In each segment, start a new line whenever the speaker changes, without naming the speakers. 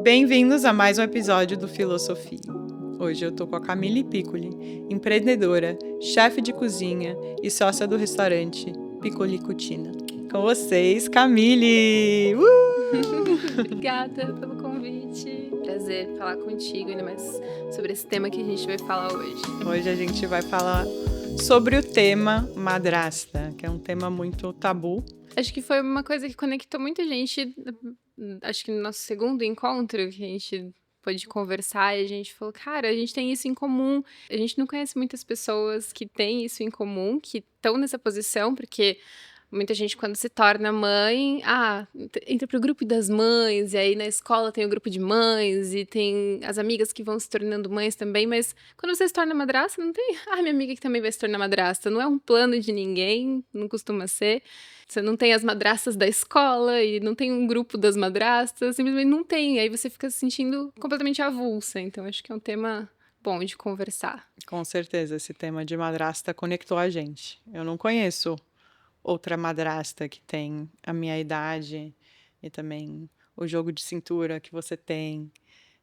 Bem-vindos a mais um episódio do Filosofia. Hoje eu tô com a Camille Piccoli, empreendedora, chefe de cozinha e sócia do restaurante Piccoli Cucina. Com vocês, Camille!
Obrigada pelo convite. Prazer falar contigo, ainda mais sobre esse tema que a gente vai falar hoje.
Hoje a gente vai falar sobre o tema madrasta, que é um tema muito tabu.
Acho que foi uma coisa que conectou muita gente, acho que no nosso segundo encontro, que a gente pôde conversar e a gente falou, cara, a gente tem isso em comum. A gente não conhece muitas pessoas que têm isso em comum, que estão nessa posição, porque muita gente, quando se torna mãe, entra pro grupo das mães, e aí na escola tem o grupo de mães, e tem as amigas que vão se tornando mães também, mas quando você se torna madrasta, não tem, minha amiga que também vai se tornar madrasta. Não é um plano de ninguém, não costuma ser. Você não tem as madrastas da escola, e não tem um grupo das madrastas, simplesmente não tem. Aí você fica se sentindo completamente avulsa. Então, acho que é um tema bom de conversar.
Com certeza, esse tema de madrasta conectou a gente. Eu não conheço outra madrasta que tem a minha idade e também o jogo de cintura que você tem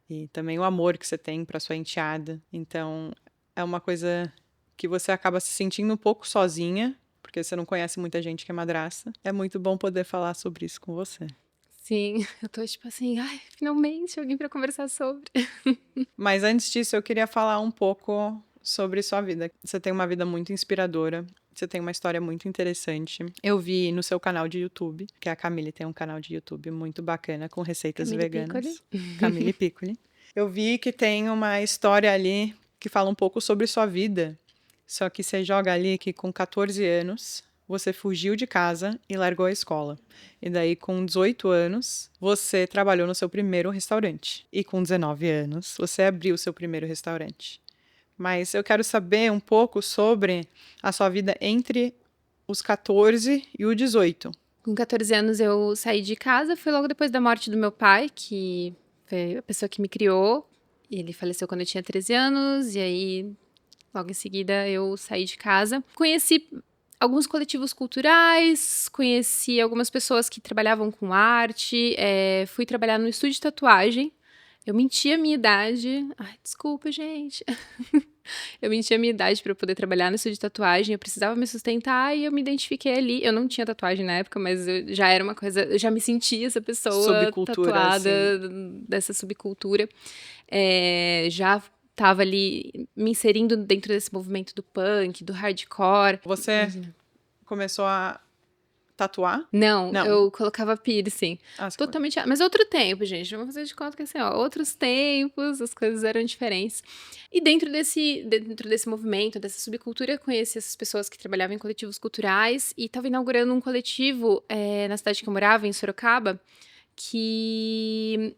e também o amor que você tem para sua enteada. Então, é uma coisa que você acaba se sentindo um pouco sozinha, porque você não conhece muita gente que é madrasta. É muito bom poder falar sobre isso com você.
Sim, eu tô tipo assim, finalmente alguém pra conversar sobre.
Mas antes disso, eu queria falar um pouco sobre sua vida. Você tem uma vida muito inspiradora. Você tem uma história muito interessante. Eu vi no seu canal de YouTube, que a Camille tem um canal de YouTube muito bacana com receitas
Camille
veganas.
Piccoli.
Camille Piccoli. Eu vi que tem uma história ali que fala um pouco sobre sua vida. Só que você joga ali que com 14 anos você fugiu de casa e largou a escola. E daí, com 18 anos, você trabalhou no seu primeiro restaurante. E com 19 anos, você abriu o seu primeiro restaurante. Mas eu quero saber um pouco sobre a sua vida entre os 14 e o 18.
Com 14 anos eu saí de casa, foi logo depois da morte do meu pai, que foi a pessoa que me criou. Ele faleceu quando eu tinha 13 anos, e aí logo em seguida eu saí de casa. Conheci alguns coletivos culturais, conheci algumas pessoas que trabalhavam com arte, fui trabalhar no estúdio de tatuagem. Eu menti a minha idade. Ai, desculpa, gente. Eu menti a minha idade para poder trabalhar no estúdio de tatuagem. Eu precisava me sustentar e eu me identifiquei ali. Eu não tinha tatuagem na época, mas já era uma coisa. Eu já me sentia essa pessoa
Subcultura,
tatuada
assim.
dessa subcultura. Já tava ali me inserindo dentro desse movimento do punk, do hardcore.
Você começou a tatuar?
Não,
Não.
eu colocava piercing.
Você
Totalmente. Mas outro tempo, gente. Vamos fazer de conta que assim, outros tempos, as coisas eram diferentes. E dentro desse movimento, dessa subcultura, eu conheci essas pessoas que trabalhavam em coletivos culturais e estava inaugurando um coletivo na cidade que eu morava, em Sorocaba, que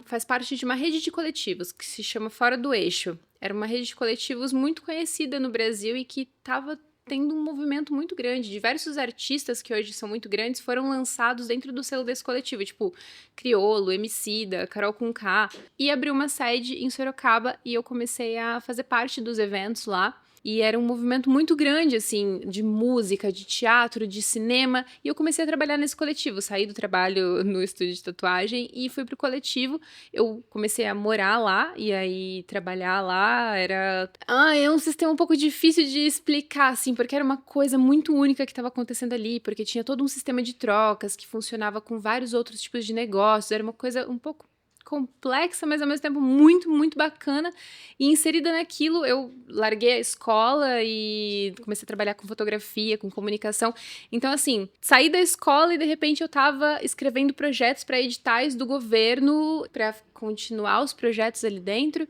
faz parte de uma rede de coletivos que se chama Fora do Eixo. Era uma rede de coletivos muito conhecida no Brasil e que estava tendo um movimento muito grande. Diversos artistas que hoje são muito grandes foram lançados dentro do selo desse coletivo, tipo Criolo, Emicida, Carol Conká, e abriu uma sede em Sorocaba e eu comecei a fazer parte dos eventos lá. E era um movimento muito grande, assim, de música, de teatro, de cinema. E eu comecei a trabalhar nesse coletivo. Saí do trabalho no estúdio de tatuagem e fui pro coletivo. Eu comecei a morar lá e aí trabalhar lá era... é um sistema um pouco difícil de explicar, assim, porque era uma coisa muito única que estava acontecendo ali, porque tinha todo um sistema de trocas que funcionava com vários outros tipos de negócios. Era uma coisa um pouco complexa, mas ao mesmo tempo muito, muito bacana. E inserida naquilo, eu larguei a escola e comecei a trabalhar com fotografia, com comunicação. Então, assim, saí da escola e de repente eu tava escrevendo projetos para editais do governo, para continuar os projetos ali dentro.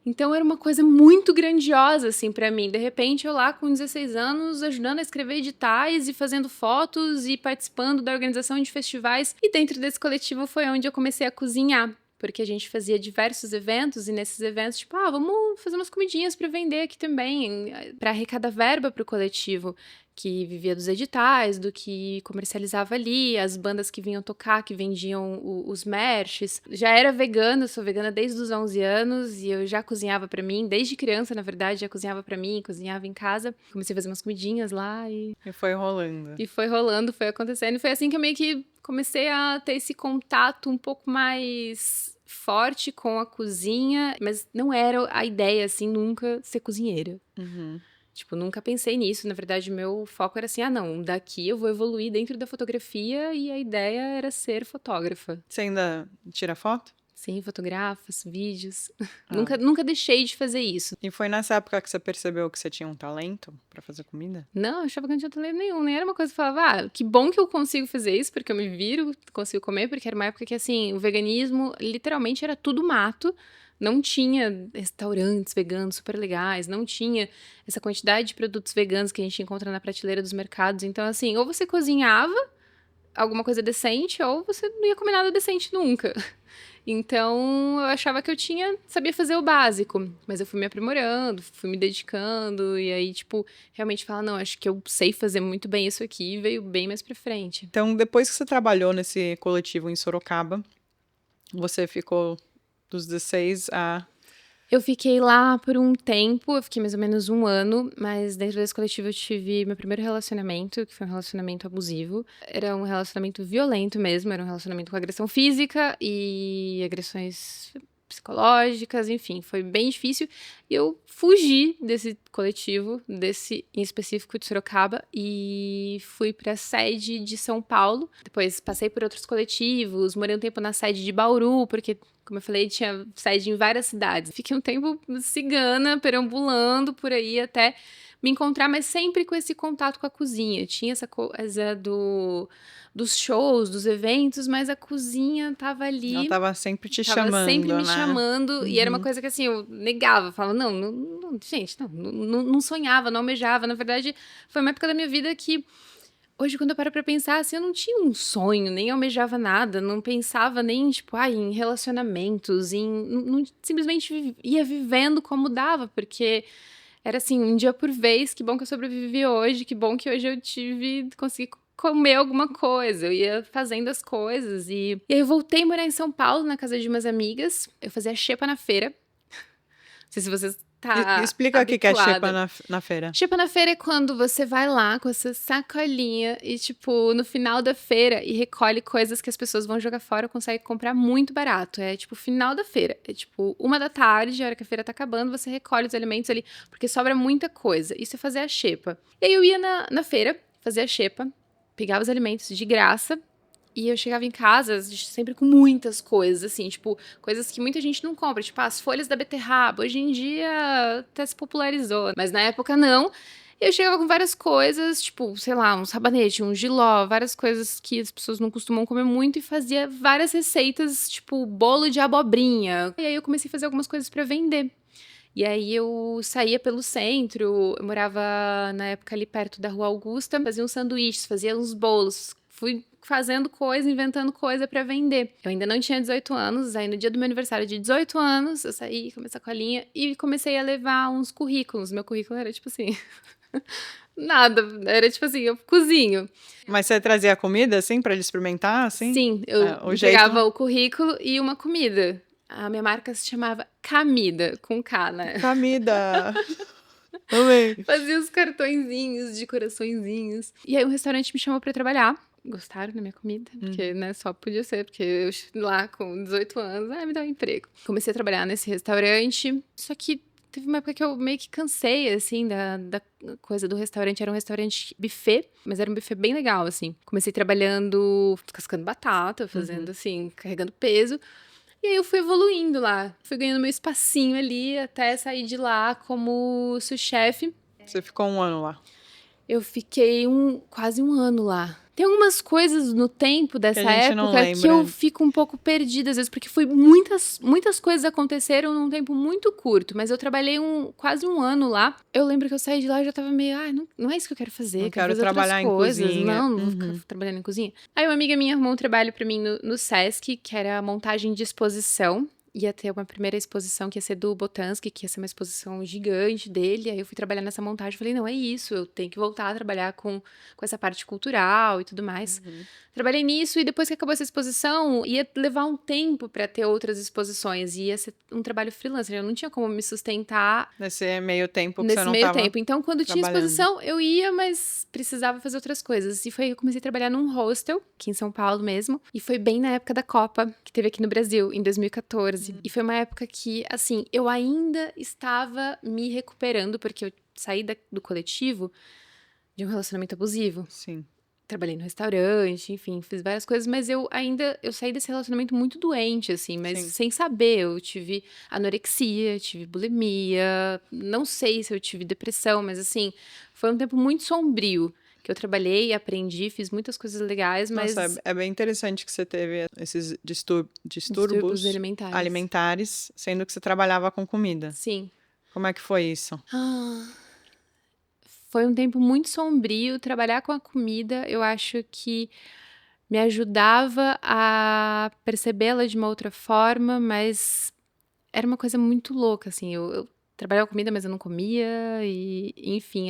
Então era uma coisa muito grandiosa, assim, pra mim. De repente, eu lá com 16 anos, ajudando a escrever editais e fazendo fotos e participando da organização de festivais. E dentro desse coletivo foi onde eu comecei a cozinhar. Porque a gente fazia diversos eventos e nesses eventos, tipo, vamos fazer umas comidinhas para vender aqui também, para arrecadar verba para o coletivo, que vivia dos editais, do que comercializava ali, as bandas que vinham tocar, que vendiam os merches. Já era vegana, sou vegana desde os 11 anos e eu já cozinhava para mim, desde criança, na verdade, já cozinhava para mim, cozinhava em casa. Comecei a fazer umas comidinhas lá
E foi rolando.
E foi rolando, foi acontecendo. E foi assim que eu meio que comecei a ter esse contato um pouco mais forte com a cozinha, mas não era a ideia, assim, nunca ser cozinheira.
Uhum.
Tipo, nunca pensei nisso. Na verdade, meu foco era assim, não, daqui eu vou evoluir dentro da fotografia e a ideia era ser fotógrafa.
Você ainda tira foto?
Sim, fotografas, vídeos.
Ah.
Nunca deixei de fazer isso.
E foi nessa época que você percebeu que você tinha um talento pra fazer comida?
Não, eu achava que não tinha talento nenhum. Nem era uma coisa que eu falava, que bom que eu consigo fazer isso, porque eu me viro, consigo comer, porque era uma época que, assim, o veganismo literalmente era tudo mato. Não tinha restaurantes veganos super legais, não tinha essa quantidade de produtos veganos que a gente encontra na prateleira dos mercados. Então, assim, ou você cozinhava alguma coisa decente, ou você não ia comer nada decente nunca. Então, eu achava que eu sabia fazer o básico, mas eu fui me aprimorando, fui me dedicando, e aí, tipo, realmente falar, não, acho que eu sei fazer muito bem isso aqui, e veio bem mais pra frente.
Então, depois que você trabalhou nesse coletivo em Sorocaba, você ficou dos 16 a...
Eu fiquei lá por um tempo, eu fiquei mais ou menos 1 ano, mas dentro desse coletivo eu tive meu primeiro relacionamento, que foi um relacionamento abusivo. Era um relacionamento violento mesmo, era um relacionamento com agressão física e agressões psicológicas, enfim, foi bem difícil. E eu fugi desse coletivo, desse em específico de Sorocaba, e fui para a sede de São Paulo. Depois passei por outros coletivos, morei um tempo na sede de Bauru, porque, como eu falei, tinha sede em várias cidades. Fiquei um tempo cigana, perambulando por aí até me encontrar, mas sempre com esse contato com a cozinha. Tinha essa coisa dos shows, dos eventos, mas a cozinha tava ali.
Ela tava sempre te
Tava
chamando,
sempre me
né?
chamando, e era uma coisa que, assim, eu negava. Falava, gente, não sonhava, não almejava. Na verdade, foi uma época da minha vida que... Hoje, quando eu paro pra pensar, assim, eu não tinha um sonho, nem almejava nada, não pensava nem, tipo, em relacionamentos, simplesmente ia vivendo como dava, porque era assim, um dia por vez. Que bom que eu sobrevivi hoje, que bom que hoje eu consegui comer alguma coisa, eu ia fazendo as coisas, e aí eu voltei a morar em São Paulo, na casa de umas amigas, eu fazia xepa na feira, não sei se você tá
Explica o que é xepa
habituada.
na feira.
Xepa na feira é quando você vai lá com essa sacolinha e, tipo, no final da feira e recolhe coisas que as pessoas vão jogar fora, consegue comprar muito barato. É, tipo, final da feira. É, tipo, 1 da tarde, a hora que a feira tá acabando, você recolhe os alimentos ali, porque sobra muita coisa. Isso é fazer a xepa. E aí eu ia na feira, fazia a xepa, pegava os alimentos de graça, e eu chegava em casa sempre com muitas coisas, assim, tipo, coisas que muita gente não compra, tipo, as folhas da beterraba. Hoje em dia até se popularizou, mas na época não. Eu chegava com várias coisas, tipo, sei lá, um sabonete, um jiló, várias coisas que as pessoas não costumam comer muito, e fazia várias receitas, tipo, bolo de abobrinha. E aí eu comecei a fazer algumas coisas pra vender. E aí eu saía pelo centro, eu morava na época ali perto da Rua Augusta, fazia uns sanduíches, fazia uns bolos, fui fazendo coisa, inventando coisa pra vender. Eu ainda não tinha 18 anos, aí no dia do meu aniversário de 18 anos, eu saí com a minha sacolinha e comecei a levar uns currículos. Meu currículo era tipo assim, nada, era tipo assim, eu cozinho.
Mas você trazia comida, assim, pra ele experimentar, assim?
Sim, eu
o
entregava
jeito...
o currículo e uma comida. A minha marca se chamava Camida, com K, né?
Comida! Amei!
Fazia os cartõezinhos de coraçõezinhos. E aí um restaurante me chamou pra trabalhar. Gostaram da minha comida, porque, né, só podia ser, porque eu lá com 18 anos, me dá um emprego. Comecei a trabalhar nesse restaurante, só que teve uma época que eu meio que cansei, assim, da coisa do restaurante. Era um restaurante buffet, mas era um buffet bem legal, assim. Comecei trabalhando, descascando batata, fazendo, assim, carregando peso. E aí eu fui evoluindo lá, fui ganhando meu espacinho ali, até sair de lá como sous-chefe.
Você ficou 1 ano lá.
Eu fiquei quase 1 ano lá. Tem algumas coisas no tempo dessa
a gente não
época que eu
lembra.
fico um pouco perdida, às vezes, porque muitas coisas aconteceram num tempo muito curto, mas eu trabalhei quase 1 ano lá. Eu lembro que eu saí de lá e já tava meio, não é isso que eu quero fazer,
Não
quero
quero
fazer
trabalhar
outras
em
coisas.
cozinha.
Não vou ficar trabalhando em cozinha. Aí uma amiga minha arrumou um trabalho pra mim no Sesc, que era montagem de exposição. ia ter uma primeira exposição que ia ser do Botansky, que ia ser uma exposição gigante dele. Aí eu fui trabalhar nessa montagem, falei, não, é isso, eu tenho que voltar a trabalhar com essa parte cultural e tudo mais. Trabalhei nisso e depois que acabou essa exposição, ia levar um tempo para ter outras exposições. Ia ser um trabalho freelancer, eu não tinha como me sustentar
Nesse meio tempo que você
nesse
não
meio
tava
tempo. Então, quando tinha
trabalhando.
exposição, eu ia, mas precisava fazer outras coisas. E foi aí que eu comecei a trabalhar num hostel, aqui em São Paulo mesmo. E foi bem na época da Copa, que teve aqui no Brasil, em 2014. E foi uma época que, assim, eu ainda estava me recuperando, porque eu saí do coletivo de um relacionamento abusivo.
Sim.
Trabalhei no restaurante, enfim, fiz várias coisas, mas eu saí desse relacionamento muito doente, assim, mas
Sim.
sem saber. Eu tive anorexia, tive bulimia, não sei se eu tive depressão, mas assim, foi um tempo muito sombrio que eu trabalhei, aprendi, fiz muitas coisas legais, mas
Nossa, é bem interessante que você teve esses
distúrbios
distúrbios
alimentares.
alimentares, sendo que você trabalhava com comida.
Sim.
Como é que foi isso?
Foi um tempo muito sombrio. Trabalhar com a comida, eu acho que me ajudava a percebê-la de uma outra forma, mas era uma coisa muito louca, assim. Eu trabalhava com comida, mas eu não comia, e enfim,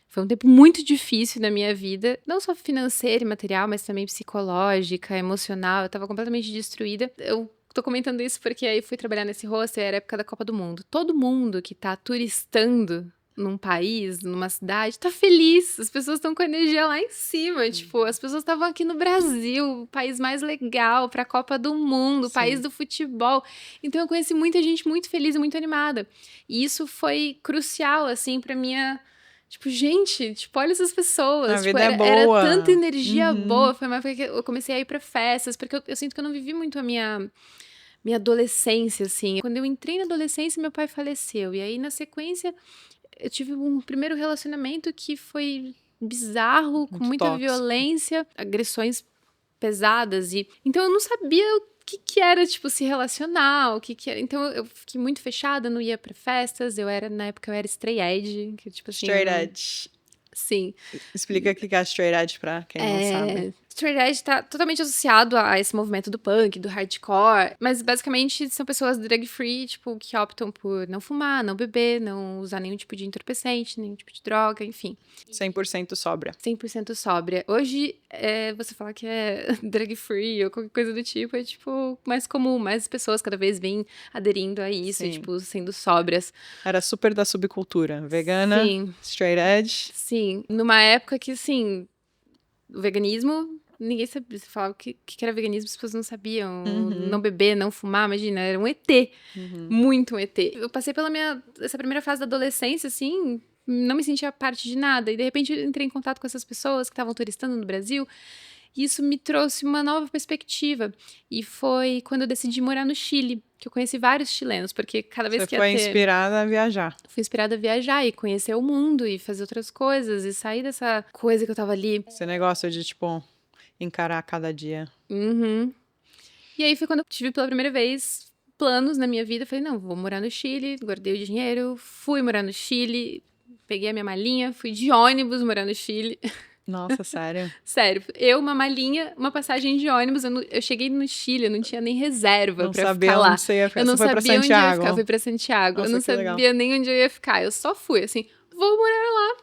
foi um tempo muito difícil na minha vida, não só financeira e material, mas também psicológica, emocional. Eu tava completamente destruída. Eu tô comentando isso porque aí fui trabalhar nesse hostel, era a época da Copa do Mundo. Todo mundo que tá turistando num país, numa cidade, tá feliz. As pessoas estão com a energia lá em cima. Tipo, as pessoas estavam aqui no Brasil, o país mais legal pra Copa do Mundo, o país do futebol. Então eu conheci muita gente muito feliz e muito animada. E isso foi crucial, assim, pra minha... Tipo, gente, tipo, olha essas pessoas.
A
Tipo,
vida é
era
boa.
tanta energia boa. Foi uma época que eu comecei a ir pra festas, porque eu sinto que eu não vivi muito a minha adolescência, assim. Quando eu entrei na adolescência, meu pai faleceu. E aí, na sequência, eu tive um primeiro relacionamento que foi bizarro, com
Muito
muita
tóxico.
violência, agressões pesadas. Então, eu não sabia o que era, tipo, se relacionar, o que era. Então, eu fiquei muito fechada, não ia pra festas. Na época, eu era straight edge, que, tipo assim...
Straight edge.
Sim.
Explica o que é straight edge pra quem não sabe.
Straight edge tá totalmente associado a esse movimento do punk, do hardcore, mas basicamente são pessoas drug-free, tipo, que optam por não fumar, não beber, não usar nenhum tipo de entorpecente, nenhum tipo de droga, enfim.
100% sóbria.
100% sóbria. Hoje, você falar que é drug-free ou qualquer coisa do tipo, é, tipo, mais comum. Mais pessoas cada vez vêm aderindo a isso,
Sim.
e, tipo, sendo sóbrias.
Era super da subcultura. Vegana,
Sim.
straight edge.
Sim. Numa época que, assim, o veganismo... Ninguém sabia. Você falava o que era veganismo, as pessoas não sabiam. Não beber, não fumar, imagina, era um ET. Muito um ET. Eu passei pela essa primeira fase da adolescência, assim, não me sentia parte de nada. E de repente eu entrei em contato com essas pessoas que estavam turistando no Brasil. E isso me trouxe uma nova perspectiva. E foi quando eu decidi morar no Chile, que eu conheci vários chilenos, porque cada vez que ia ter...
Você foi inspirada a viajar.
Fui inspirada a viajar e conhecer o mundo e fazer outras coisas e sair dessa coisa que eu tava ali.
Esse negócio de, tipo, encarar cada dia.
E aí foi quando eu tive pela primeira vez planos na minha vida. Falei, não, vou morar no Chile, guardei o dinheiro, fui morar no Chile, peguei a minha malinha, fui de ônibus morar no Chile.
Nossa, sério?
Sério, uma malinha, uma passagem de ônibus. Eu cheguei no Chile, eu não tinha nem reserva pra ficar lá.
Onde você ia ficar.
Eu não
Você foi pra
sabia onde eu ia
Santiago?
ficar, eu fui pra Santiago.
Nossa,
Eu não
que legal.
sabia nem onde eu ia ficar. Eu só fui, assim, vou morar lá.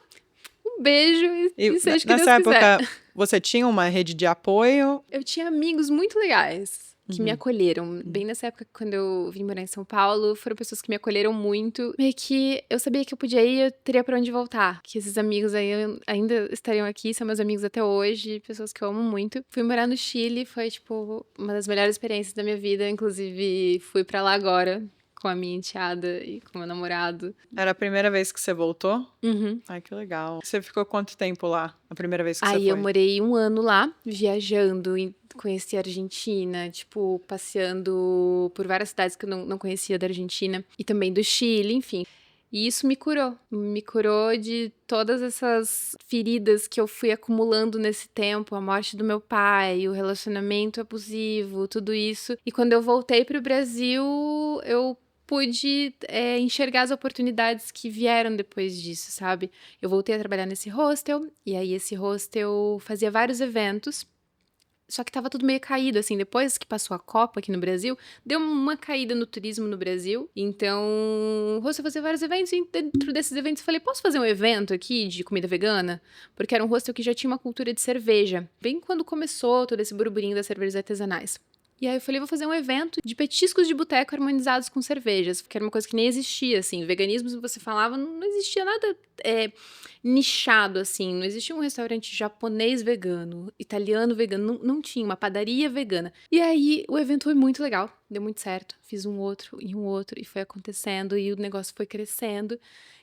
Um beijo e seja o que Deus
nessa época,
quiser.
você tinha uma rede de apoio?
Eu tinha amigos muito legais que me acolheram. Bem nessa época, quando eu vim morar em São Paulo, foram pessoas que me acolheram muito. Meio que eu sabia que eu podia ir, eu teria pra onde voltar. Que esses amigos aí ainda estariam aqui, são meus amigos até hoje, pessoas que eu amo muito. Fui morar no Chile, foi, tipo, uma das melhores experiências da minha vida. Inclusive, fui pra lá agora, com a minha enteada e com meu namorado.
Era a primeira vez que você voltou?
Uhum.
Ai, que legal. Você ficou quanto tempo lá, a primeira vez que você
Aí
foi?
eu morei 1 ano lá, viajando, conheci a Argentina, tipo, passeando por várias cidades que eu não conhecia da Argentina. E também do Chile, enfim. E isso me curou. Me curou de todas essas feridas que eu fui acumulando nesse tempo. A morte do meu pai, o relacionamento abusivo, tudo isso. E quando eu voltei pro Brasil, eu pude enxergar as oportunidades que vieram depois disso, sabe? Eu voltei a trabalhar nesse hostel, e aí esse hostel fazia vários eventos Só que tava tudo meio caído, assim, depois que passou a Copa aqui no Brasil, deu uma caída no turismo no Brasil. Então, o hostel fazia vários eventos e dentro desses eventos eu falei, posso fazer um evento aqui de comida vegana? Porque era um hostel que já tinha uma cultura de cerveja, bem quando começou todo esse burburinho das cervejas artesanais. E aí eu falei, vou fazer um evento de petiscos de boteco harmonizados com cervejas, que era uma coisa que nem existia, assim. Veganismo, se você falava, não existia nada nichado, assim. Não existia um restaurante japonês vegano, italiano vegano, não tinha uma padaria vegana. E aí o evento foi muito legal, deu muito certo. Fiz um outro, e foi acontecendo, e o negócio foi crescendo.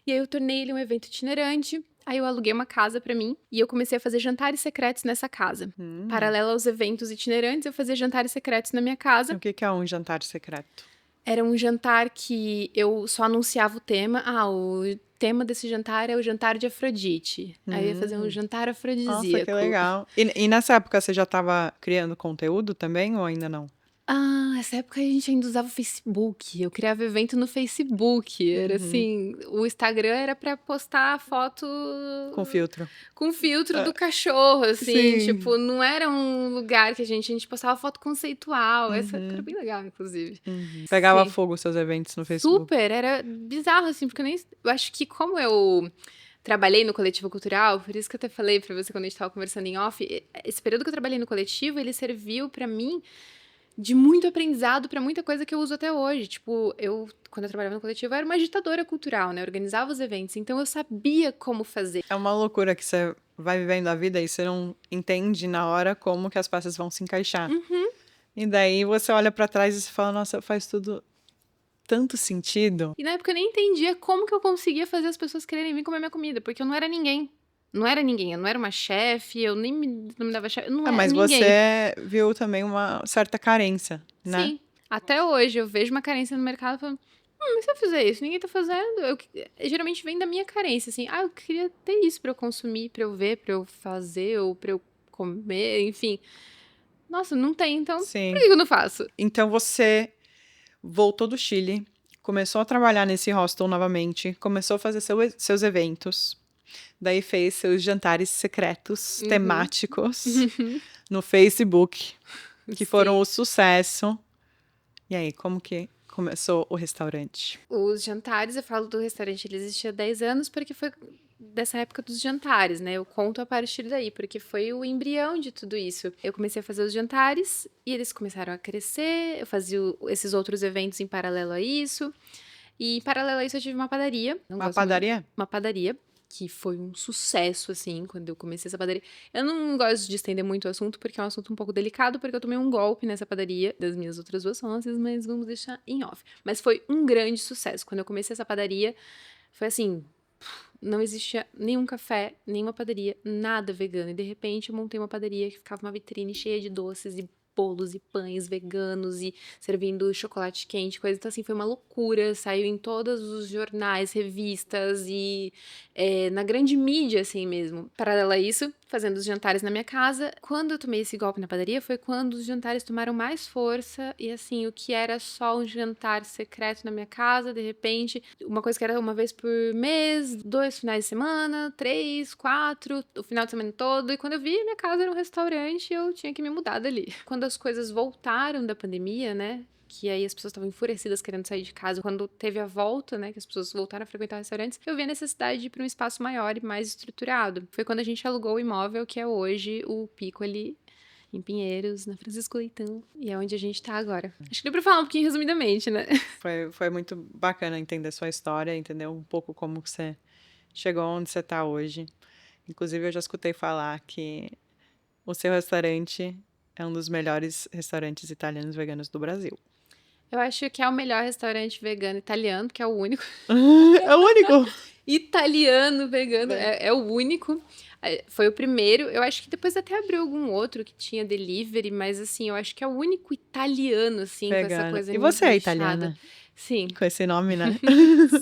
E aí eu tornei ele um evento itinerante. Aí eu aluguei uma casa pra mim e eu comecei a fazer jantares secretos nessa casa. Paralelo aos eventos itinerantes, eu fazia jantares secretos na minha casa.
O que que é um jantar secreto?
Era um jantar que eu só anunciava o tema. O tema desse jantar é o jantar de Afrodite. Aí eu ia fazer um jantar afrodisíaco.
Nossa, que legal. E nessa época você já estava criando conteúdo também ou ainda não?
Nessa época a gente ainda usava o Facebook. Eu criava evento no Facebook. Era assim, o Instagram era pra postar foto
Com filtro.
com filtro do cachorro, assim,
Sim.
tipo, não era um lugar que a gente postava foto conceitual. Essa era bem legal, inclusive.
Pegava
Sim.
fogo os seus eventos no Facebook.
Super, era bizarro, assim, porque eu acho que como eu trabalhei no coletivo cultural, por isso que eu até falei pra você quando a gente tava conversando em off, esse período que eu trabalhei no coletivo, ele serviu pra mim de muito aprendizado pra muita coisa que eu uso até hoje. Tipo, quando eu trabalhava no coletivo, eu era uma agitadora cultural, né? Eu organizava os eventos, então eu sabia como fazer.
É uma loucura que você vai vivendo a vida e você não entende na hora como que as peças vão se encaixar. E daí você olha pra trás e você fala, nossa, faz tudo tanto sentido.
E na época eu nem entendia como que eu conseguia fazer as pessoas quererem vir comer minha comida, porque eu não era ninguém. Não era ninguém, eu não era uma chefe, eu nem me dava chefe, eu não era
Mas
ninguém.
você viu também uma certa carência, né?
Sim, até hoje eu vejo uma carência no mercado e falo, mas se eu fizer isso, ninguém tá fazendo. Geralmente vem da minha carência, assim, eu queria ter isso pra eu consumir, pra eu ver, pra eu fazer, ou pra eu comer, enfim. Nossa, não tem, então
Sim.
por que eu não faço?
Então você voltou do Chile, começou a trabalhar nesse hostel novamente, começou a fazer seus eventos, daí fez seus jantares secretos, temáticos, no Facebook, que foram o sucesso. E aí, como que começou o restaurante?
Os jantares, eu falo do restaurante, ele existia há 10 anos porque foi dessa época dos jantares, né? Eu conto a partir daí, porque foi o embrião de tudo isso. Eu comecei a fazer os jantares e eles começaram a crescer, eu fazia esses outros eventos em paralelo a isso. E em paralelo a isso eu tive uma padaria.
Uma padaria?
Uma padaria, que foi um sucesso, assim, quando eu comecei essa padaria. Eu não gosto de estender muito o assunto, porque é um assunto um pouco delicado, porque eu tomei um golpe nessa padaria das minhas outras duas sócias, mas vamos deixar em off. Mas foi um grande sucesso. Quando eu comecei essa padaria, foi assim, não existia nenhum café, nenhuma padaria, nada vegano. E de repente eu montei uma padaria que ficava uma vitrine cheia de doces e bolos e pães veganos e servindo chocolate quente, coisa. Então, assim, foi uma loucura. Saiu em todos os jornais, revistas e na grande mídia, assim mesmo. Paralelo a isso, fazendo os jantares na minha casa. Quando eu tomei esse golpe na padaria, foi quando os jantares tomaram mais força. E, assim, o que era só um jantar secreto na minha casa, de repente, uma coisa que era uma vez por mês, 2 finais de semana, 3, 4, o final de semana todo. E quando eu vi, minha casa era um restaurante e eu tinha que me mudar dali. Quando as coisas voltaram da pandemia, né? Que aí as pessoas estavam enfurecidas querendo sair de casa. Quando teve a volta, né, que as pessoas voltaram a frequentar restaurantes, eu vi a necessidade de ir para um espaço maior e mais estruturado. Foi quando a gente alugou o imóvel, que é hoje o Pico ali em Pinheiros, na Francisco Leitão, e é onde a gente tá agora. Acho que deu pra falar um pouquinho resumidamente, né?
Foi muito bacana entender sua história, entender um pouco como que você chegou onde você tá hoje. Inclusive, eu já escutei falar que o seu restaurante é um dos melhores restaurantes italianos veganos do Brasil.
Eu acho que é o melhor restaurante vegano italiano, que é o único.
É o único!
Italiano vegano, é o único. Foi o primeiro. Eu acho que depois até abriu algum outro que tinha delivery, mas assim, eu acho que é o único italiano, assim, com essa
Vegano.
coisa
E
muito
você é
nichada.
italiana?
Sim.
Com esse nome, né?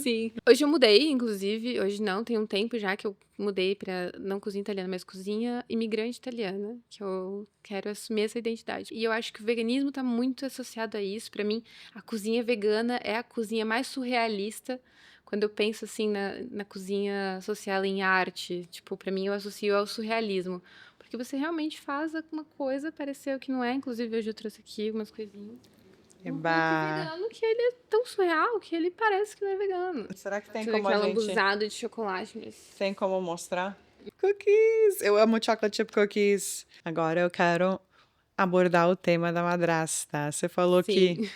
Sim. Hoje eu mudei, inclusive. Hoje não, tem um tempo já que eu mudei pra não cozinha italiana, mas cozinha imigrante italiana, que eu quero assumir essa identidade. E eu acho que o veganismo tá muito associado a isso. Pra mim, a cozinha vegana é a cozinha mais surrealista. Quando eu penso assim na cozinha associada em arte, tipo, pra mim eu associo ao surrealismo. Porque você realmente faz alguma coisa parecer o que não é. Inclusive, hoje eu trouxe aqui umas coisinhas. Um cookie
Eba.
vegano que ele é tão surreal que ele parece que não é vegano.
Será que tem
Você vê
como
que
a
é
gente...
lambuzado de chocolate, mas...
Tem como mostrar? Cookies! Eu amo chocolate chip cookies. Agora eu quero abordar o tema da madrasta. Você falou que
Sim.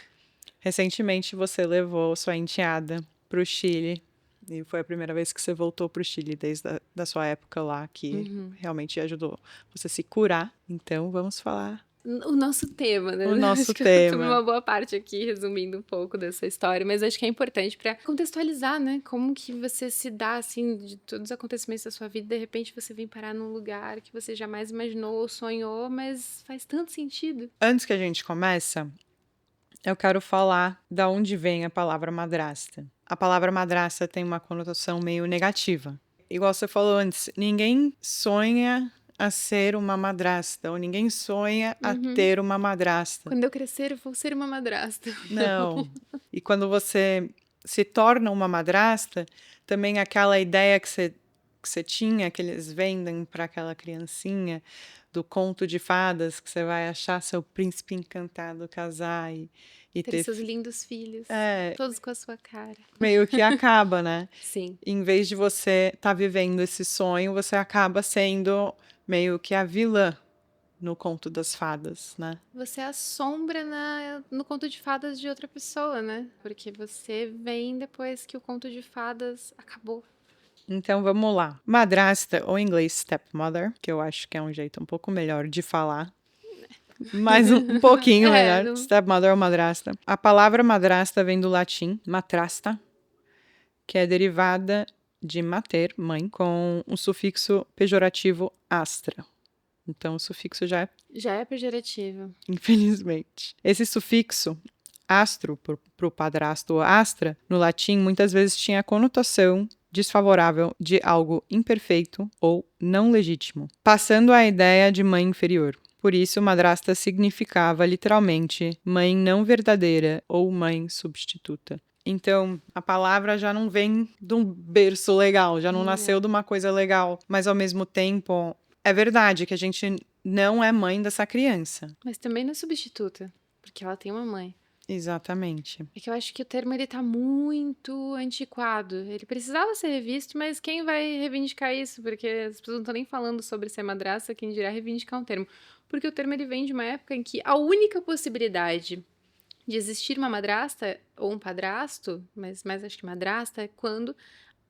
recentemente você levou sua enteada pro Chile. E foi a primeira vez que você voltou pro Chile desde da sua época lá, que realmente ajudou você se curar. Então vamos falar
O nosso tema, né?
o nosso
Acho que eu tomei
tema.
uma boa parte aqui, resumindo um pouco dessa história, mas acho que é importante pra contextualizar, né? Como que você se dá, assim, de todos os acontecimentos da sua vida, de repente você vem parar num lugar que você jamais imaginou ou sonhou, mas faz tanto sentido.
Antes que a gente comece, eu quero falar da onde vem a palavra madrasta. A palavra madrasta tem uma conotação meio negativa. Igual você falou antes, ninguém sonha a ser uma madrasta, ou ninguém sonha a ter uma madrasta.
Quando eu crescer, eu vou ser uma madrasta.
Não. E quando você se torna uma madrasta, também aquela ideia que você tinha, que eles vendem para aquela criancinha, do conto de fadas, que você vai achar seu príncipe encantado casar e
Ter
ter
seus lindos filhos, todos com a sua cara.
meio que acaba, né?
Sim.
Em vez de você estar vivendo esse sonho, você acaba sendo meio que a vilã no conto das fadas, né?
Você é a sombra no conto de fadas de outra pessoa, né? Porque você vem depois que o conto de fadas acabou.
Então vamos lá. Madrasta, ou em inglês stepmother, que eu acho que é um jeito um pouco melhor de falar. Mas um pouquinho melhor. Stepmother ou madrasta. A palavra madrasta vem do latim matrasta, que é derivada de mater, mãe, com o sufixo pejorativo astra. Então, o sufixo já
é pejorativo.
Infelizmente. Esse sufixo astro, para o padrasto ou astra, no latim, muitas vezes tinha a conotação desfavorável de algo imperfeito ou não legítimo, passando a ideia de mãe inferior. Por isso, madrasta significava literalmente mãe não verdadeira ou mãe substituta. Então, a palavra já não vem de um berço legal, já não nasceu de uma coisa legal, mas ao mesmo tempo é verdade que a gente não é mãe dessa criança.
Mas também não é substituta, porque ela tem uma mãe.
Exatamente.
É que eu acho que o termo ele tá muito antiquado. Ele precisava ser revisto, mas quem vai reivindicar isso? Porque as pessoas não estão nem falando sobre ser madrasta, quem dirá reivindicar um termo. Porque o termo ele vem de uma época em que a única possibilidade de existir uma madrasta ou um padrasto, mas mais acho que madrasta, é quando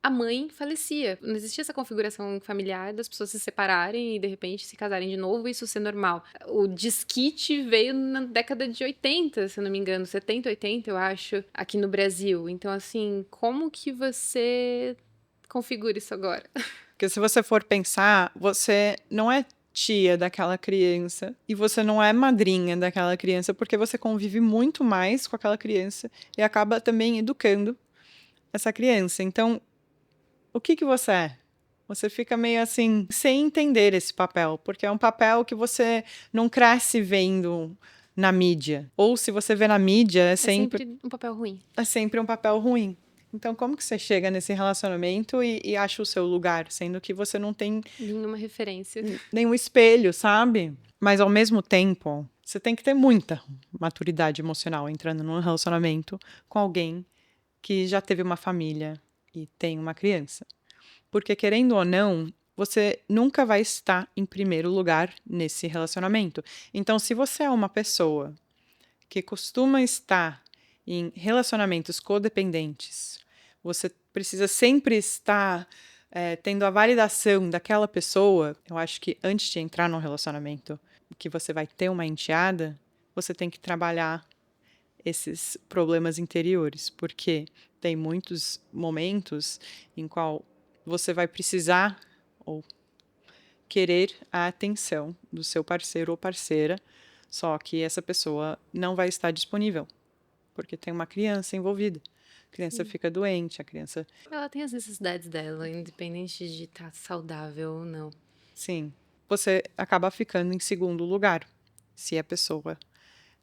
a mãe falecia. Não existia essa configuração familiar das pessoas se separarem e de repente se casarem de novo e isso ser normal. O desquite veio na década de 80, se eu não me engano, 70, 80, eu acho, aqui no Brasil. Então, assim, como que você configura isso agora?
Porque se você for pensar, você não é tia daquela criança e você não é madrinha daquela criança porque você convive muito mais com aquela criança e acaba também educando essa criança. Então, o que você é? Você fica meio assim, sem entender esse papel, porque é um papel que você não cresce vendo na mídia. Ou se você vê na mídia, é sempre
um papel ruim.
É sempre um papel ruim. Então, como que você chega nesse relacionamento e acha o seu lugar, sendo que você não tem
nenhuma referência,
nenhum espelho, sabe? Mas, ao mesmo tempo, você tem que ter muita maturidade emocional entrando num relacionamento com alguém que já teve uma família e tem uma criança. Porque, querendo ou não, você nunca vai estar em primeiro lugar nesse relacionamento. Então, se você é uma pessoa que costuma estar em relacionamentos codependentes, você precisa sempre estar tendo a validação daquela pessoa. Eu acho que antes de entrar num relacionamento que você vai ter uma enteada, você tem que trabalhar esses problemas interiores, porque tem muitos momentos em qual você vai precisar ou querer a atenção do seu parceiro ou parceira, só que essa pessoa não vai estar disponível, porque tem uma criança envolvida. A criança fica doente, a criança...
Ela tem as necessidades dela, independente de estar saudável ou não.
Sim. Você acaba ficando em segundo lugar, se a pessoa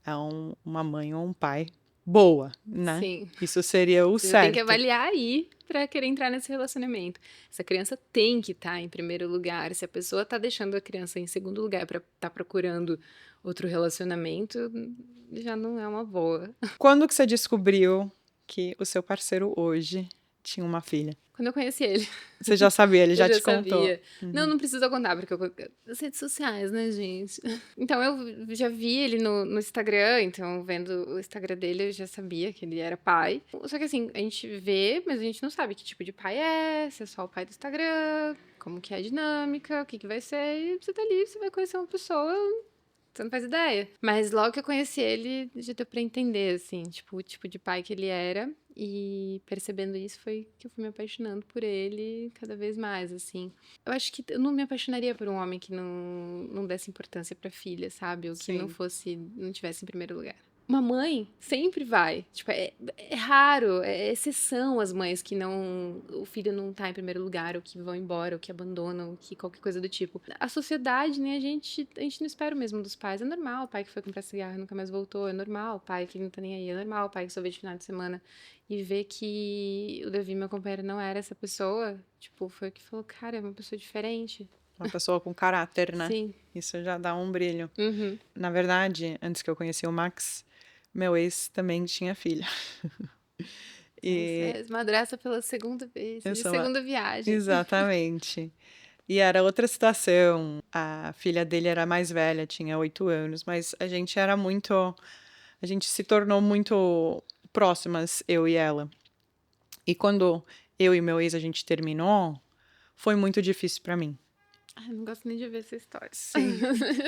é uma mãe ou um pai boa, né?
Sim.
Isso seria o
Você tem que
certo.
avaliar aí pra querer entrar nesse relacionamento. Essa criança tem que estar em primeiro lugar. Se a pessoa tá deixando a criança em segundo lugar pra tá procurando outro relacionamento, já não é uma boa.
Quando que você descobriu que o seu parceiro hoje tinha uma filha?
Quando eu conheci ele,
Você já sabia, ele
eu
já
já
te contou.
sabia. Não precisa contar, porque as redes sociais, né, gente? Então eu já vi ele no Instagram, então vendo o Instagram dele eu já sabia que ele era pai. Só que assim, a gente vê, mas a gente não sabe que tipo de pai é, se é só o pai do Instagram, como que é a dinâmica, o que que vai ser. E você tá ali, você vai conhecer uma pessoa, você não faz ideia. Mas logo que eu conheci ele, já deu pra entender, assim, tipo, o tipo de pai que ele era. E percebendo isso foi que eu fui me apaixonando por ele cada vez mais, assim. Eu acho que eu não me apaixonaria por um homem que não desse importância pra filha, sabe? Ou que não
Sim.
fosse, não tivesse em primeiro lugar. Uma mãe sempre vai. Tipo, é raro, é exceção as mães que não. O filho não tá em primeiro lugar, ou que vão embora, ou que abandonam, ou que qualquer coisa do tipo. A sociedade, né? A gente não espera o mesmo dos pais. É normal o pai que foi comprar cigarro e nunca mais voltou. É normal o pai que não tá nem aí. É normal o pai que só vê de final de semana. E ver que o Davi, meu companheiro, não era essa pessoa. Tipo, foi o que falou, cara, é uma pessoa diferente.
Uma pessoa com caráter, né?
Sim.
Isso já dá um brilho.
Uhum.
Na verdade, antes que eu conheci o Max, meu ex também tinha filha.
Você
E
é madrasta pela segunda vez,
eu
de
sou uma...
segunda viagem.
Exatamente. E era outra situação. A filha dele era mais velha, tinha 8 anos, mas a gente era muito. A gente se tornou muito próximas, eu e ela. E quando eu e meu ex a gente terminou, foi muito difícil pra mim.
Ai, não gosto nem de ver essa história.
Sim.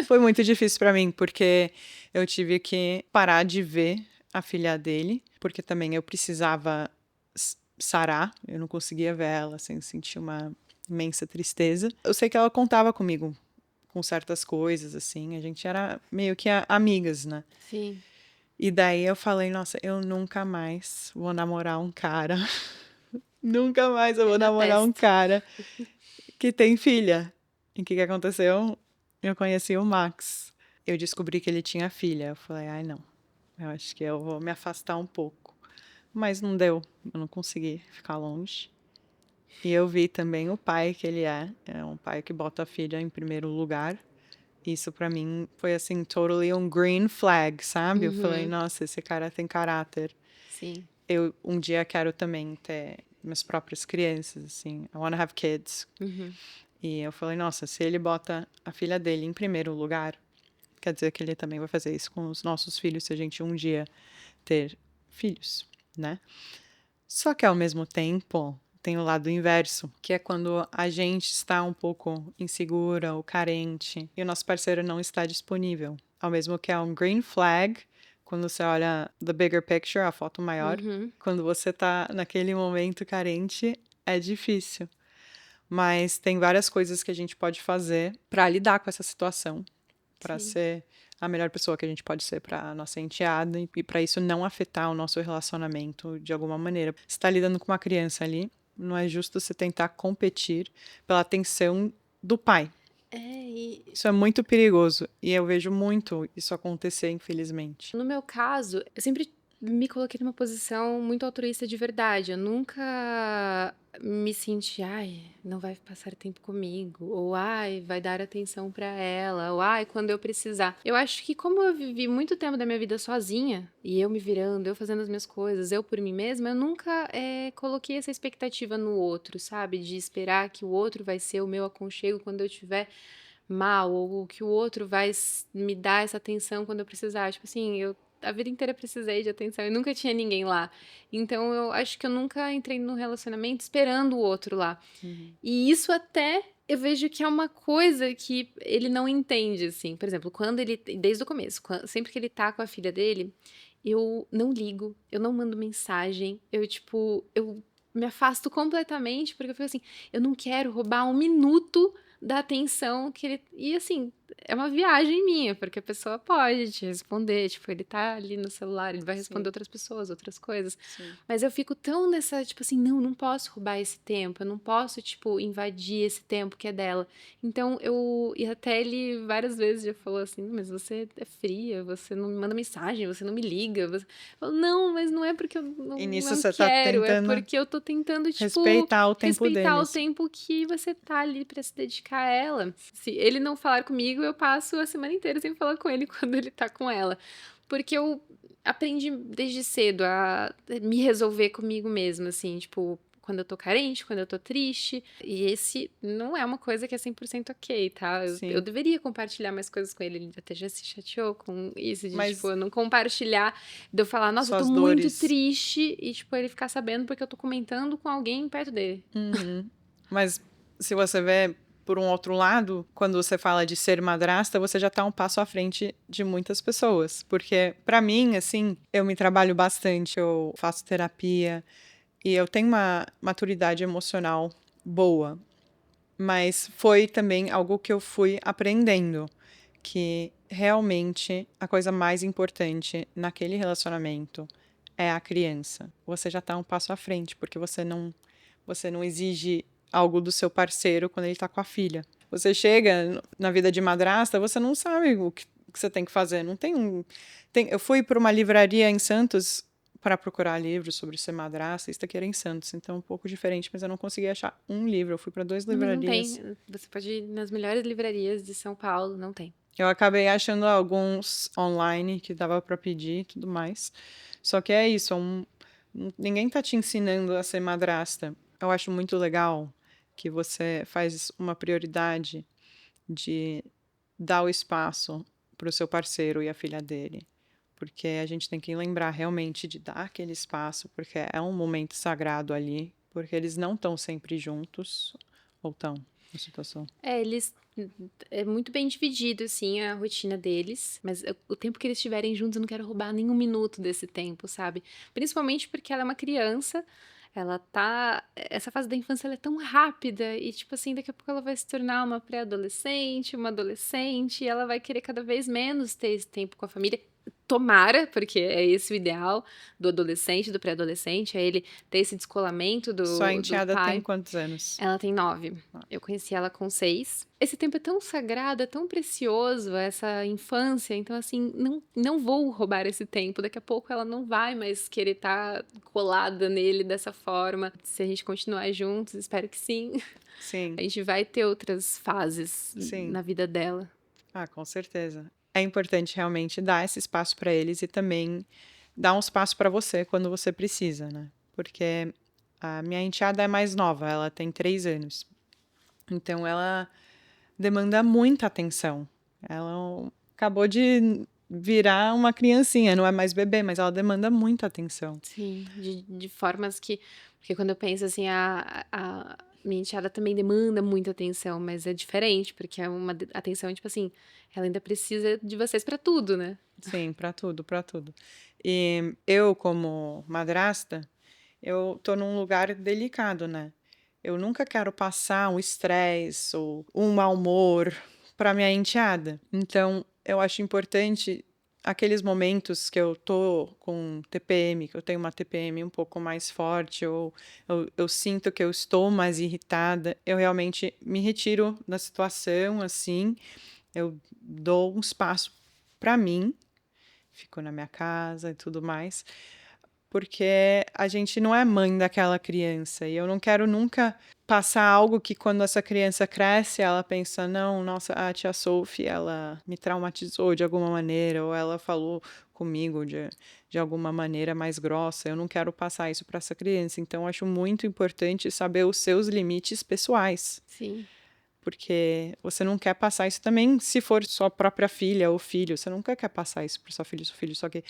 Foi muito difícil pra mim, porque eu tive que parar de ver a filha dele, porque também eu precisava sarar, eu não conseguia ver ela sem sentir uma imensa tristeza. Eu sei que ela contava comigo com certas coisas, assim, a gente era meio que amigas, né?
Sim.
E daí eu falei, nossa, eu nunca mais vou namorar um cara. Nunca mais eu
Pé
vou
na
namorar um
testa.
cara que tem filha. E o que aconteceu? Eu conheci o Max. Eu descobri que ele tinha filha. Eu falei, ai não, eu acho que eu vou me afastar um pouco. Mas não deu, eu não consegui ficar longe. E eu vi também o pai que ele é um pai que bota a filha em primeiro lugar. Isso pra mim foi assim, totally um green flag, sabe? Eu falei,
Uhum.
nossa, esse cara tem caráter.
Sim.
Eu um dia quero também ter minhas próprias crianças, assim. I wanna have kids.
Uhum.
E eu falei, nossa, se ele bota a filha dele em primeiro lugar, quer dizer que ele também vai fazer isso com os nossos filhos se a gente um dia ter filhos, né? Só que ao mesmo tempo tem o lado inverso, que é quando a gente está um pouco insegura ou carente e o nosso parceiro não está disponível. Ao mesmo que é um green flag, quando você olha the bigger picture, a foto maior,
Uhum.
quando você tá naquele momento carente, é difícil. Mas tem várias coisas que a gente pode fazer para lidar com essa situação, para
Sim.
ser a melhor pessoa que a gente pode ser para nossa enteada e para isso não afetar o nosso relacionamento de alguma maneira. Você está lidando com uma criança ali, não é justo você tentar competir pela atenção do pai. Isso é muito perigoso e eu vejo muito isso acontecer, infelizmente.
No meu caso, eu sempre me coloquei numa posição muito altruísta de verdade. Eu nunca me senti, ai, não vai passar tempo comigo, ou ai, vai dar atenção pra ela, ou ai, quando eu precisar. Eu acho que como eu vivi muito tempo da minha vida sozinha, e eu me virando, eu fazendo as minhas coisas, eu por mim mesma, eu nunca coloquei essa expectativa no outro, sabe? De esperar que o outro vai ser o meu aconchego quando eu tiver mal, ou que o outro vai me dar essa atenção quando eu precisar. Tipo assim, eu a vida inteira precisei de atenção e nunca tinha ninguém lá. Então eu acho que eu nunca entrei num relacionamento esperando o outro lá. E isso até eu vejo que é uma coisa que ele não entende, assim. Por exemplo, quando ele, desde o começo, sempre que ele tá com a filha dele, eu não ligo, eu não mando mensagem, eu me afasto completamente, porque eu fico assim, eu não quero roubar um minuto da atenção que ele. E assim, é uma viagem minha, porque a pessoa pode te responder, tipo, ele tá ali no celular, ele vai responder
Sim,
outras pessoas, outras coisas.
sim.
Mas eu fico tão nessa, tipo assim, não, não posso roubar esse tempo, eu não posso, tipo, invadir esse tempo que é dela. Então e até ele várias vezes já falou assim, mas você é fria, você não me manda mensagem, você não me liga. Eu falo, não, mas não é porque eu
E
não,
nisso
não
você tá
quero, é
tentando
porque eu tô tentando, tipo,
respeitar o tempo
respeitar o
deles.
tempo que você tá ali pra se dedicar a ela. Se ele não falar comigo, eu passo a semana inteira sem falar com ele quando ele tá com ela. Porque eu aprendi desde cedo a me resolver comigo mesma, assim, tipo, quando eu tô carente, quando eu tô triste. E esse não é uma coisa que é 100% ok, tá? Eu
Sim.
deveria compartilhar mais coisas com ele. Ele até já se chateou com isso, de, tipo,
Mas
eu não compartilhar, de eu falar, nossa, eu tô
suas
muito
dores.
triste, e, tipo, ele ficar sabendo porque eu tô comentando com alguém perto dele.
Uhum. Mas se você vê por um outro lado, quando você fala de ser madrasta, você já tá um passo à frente de muitas pessoas. Porque, pra mim, assim, eu me trabalho bastante, eu faço terapia e eu tenho uma maturidade emocional boa. Mas foi também algo que eu fui aprendendo, que realmente a coisa mais importante naquele relacionamento é a criança. Você já tá um passo à frente, porque você não exige algo do seu parceiro quando ele tá com a filha. Você chega na vida de madrasta, você não sabe o que você tem que fazer. Não tem um. Eu fui para uma livraria em Santos para procurar livros sobre ser madrasta. Isso aqui era em Santos, então um pouco diferente, mas eu não consegui achar um livro. Eu fui para duas
Não, mas não
livrarias.
tem. Você pode ir nas melhores livrarias de São Paulo, não tem.
Eu acabei achando alguns online que dava para pedir e tudo mais. Só que é isso, ninguém tá te ensinando a ser madrasta. Eu acho muito legal que você faz uma prioridade de dar o espaço para o seu parceiro e a filha dele. Porque a gente tem que lembrar realmente de dar aquele espaço, porque é um momento sagrado ali, porque eles não estão sempre juntos, ou estão na situação.
Eles. É muito bem dividido, assim, a rotina deles. Mas o tempo que eles estiverem juntos, eu não quero roubar nenhum minuto desse tempo, sabe? Principalmente porque ela é uma criança. Ela tá. Essa fase da infância ela é tão rápida. E, tipo assim, daqui a pouco ela vai se tornar uma pré-adolescente, uma adolescente. E ela vai querer cada vez menos ter esse tempo com a família. Tomara, porque é esse o ideal do adolescente, do pré-adolescente, é ele ter esse descolamento
Sua
do
enteada tem
pai.
quantos anos?
Ela tem 9. Eu conheci ela com 6. Esse tempo é tão sagrado, é tão precioso, essa infância. Então, assim, não vou roubar esse tempo. Daqui a pouco ela não vai mais querer estar colada nele dessa forma. Se a gente continuar juntos, espero que sim.
Sim,
A gente vai ter outras fases
sim.
na vida dela.
Ah, com certeza. É importante realmente dar esse espaço para eles e também dar um espaço para você quando você precisa, né? Porque a minha enteada é mais nova, ela tem 3 anos. Então ela demanda muita atenção. Ela acabou de virar uma criancinha, não é mais bebê, mas ela demanda muita atenção.
Sim, de formas que. Porque quando eu penso assim, a minha enteada também demanda muita atenção, mas é diferente, porque é uma atenção, tipo assim, ela ainda precisa de vocês pra tudo, né?
Sim, para tudo, para tudo. E eu, como madrasta, eu tô num lugar delicado, né? Eu nunca quero passar um estresse ou um mau humor para minha enteada. Então, eu acho importante aqueles momentos que eu tô com TPM, que eu tenho uma TPM um pouco mais forte, ou eu sinto que eu estou mais irritada, eu realmente me retiro da situação, assim, eu dou um espaço para mim, fico na minha casa e tudo mais, porque a gente não é mãe daquela criança e eu não quero nunca passar algo que quando essa criança cresce, ela pensa, não, nossa, a tia Sophie, ela me traumatizou de alguma maneira ou ela falou comigo de alguma maneira mais grossa. Eu não quero passar isso para essa criança. Então, eu acho muito importante saber os seus limites pessoais,
Sim.
porque você não quer passar isso também se for sua própria filha ou filho. Você nunca quer passar isso para sua filha ou seu filho. Só que,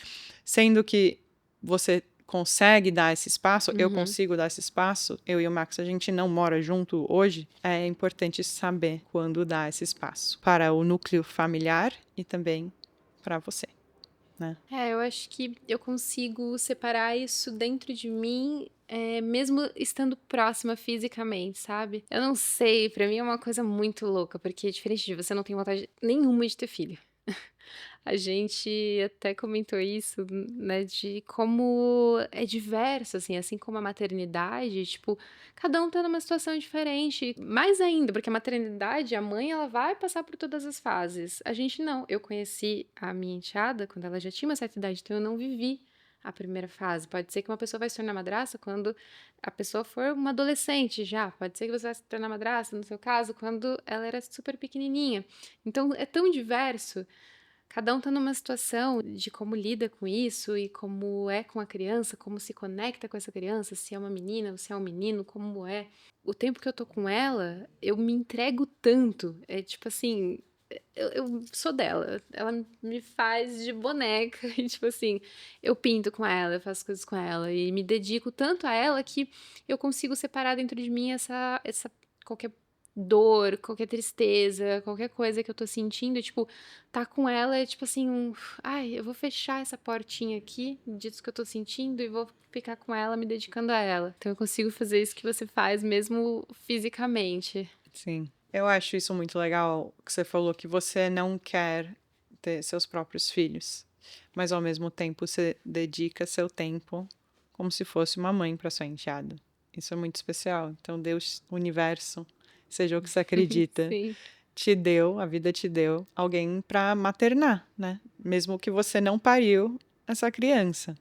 sendo que você consegue dar esse espaço, eu
Uhum.
consigo dar esse espaço, eu e o Max, a gente não mora junto hoje, é importante saber quando dar esse espaço para o núcleo familiar e também para você, né?
É, eu acho que eu consigo separar isso dentro de mim mesmo estando próxima fisicamente, sabe? Eu não sei, pra mim é uma coisa muito louca, porque diferente de você, eu não tenho vontade nenhuma de ter filho. A gente até comentou isso, né, de como é diverso, assim como a maternidade, tipo, cada um tá numa situação diferente. Mais ainda, porque a maternidade, a mãe, ela vai passar por todas as fases. A gente não. Eu conheci a minha enteada quando ela já tinha uma certa idade, então eu não vivi a primeira fase. Pode ser que uma pessoa vai se tornar madrasta quando a pessoa for uma adolescente já. Pode ser que você vai se tornar madrasta, no seu caso, quando ela era super pequenininha. Então, é tão diverso. Cada um tá numa situação de como lida com isso e como é com a criança, como se conecta com essa criança, se é uma menina ou se é um menino, como é. O tempo que eu tô com ela, eu me entrego tanto. É tipo assim, eu sou dela. Ela me faz de boneca e tipo assim, eu pinto com ela, eu faço coisas com ela e me dedico tanto a ela que eu consigo separar dentro de mim essa qualquer dor, qualquer tristeza, qualquer coisa que eu tô sentindo, tipo, tá com ela é tipo assim, ai, eu vou fechar essa portinha aqui disso que eu tô sentindo e vou ficar com ela, me dedicando a ela. Então eu consigo fazer isso que você faz mesmo fisicamente.
Sim. Eu acho isso muito legal que você falou que você não quer ter seus próprios filhos, mas ao mesmo tempo você dedica seu tempo como se fosse uma mãe para sua enteada. Isso é muito especial. Então Deus, o universo, seja o que você acredita,
Sim.
te deu, a vida te deu alguém para maternar, né? Mesmo que você não pariu essa criança.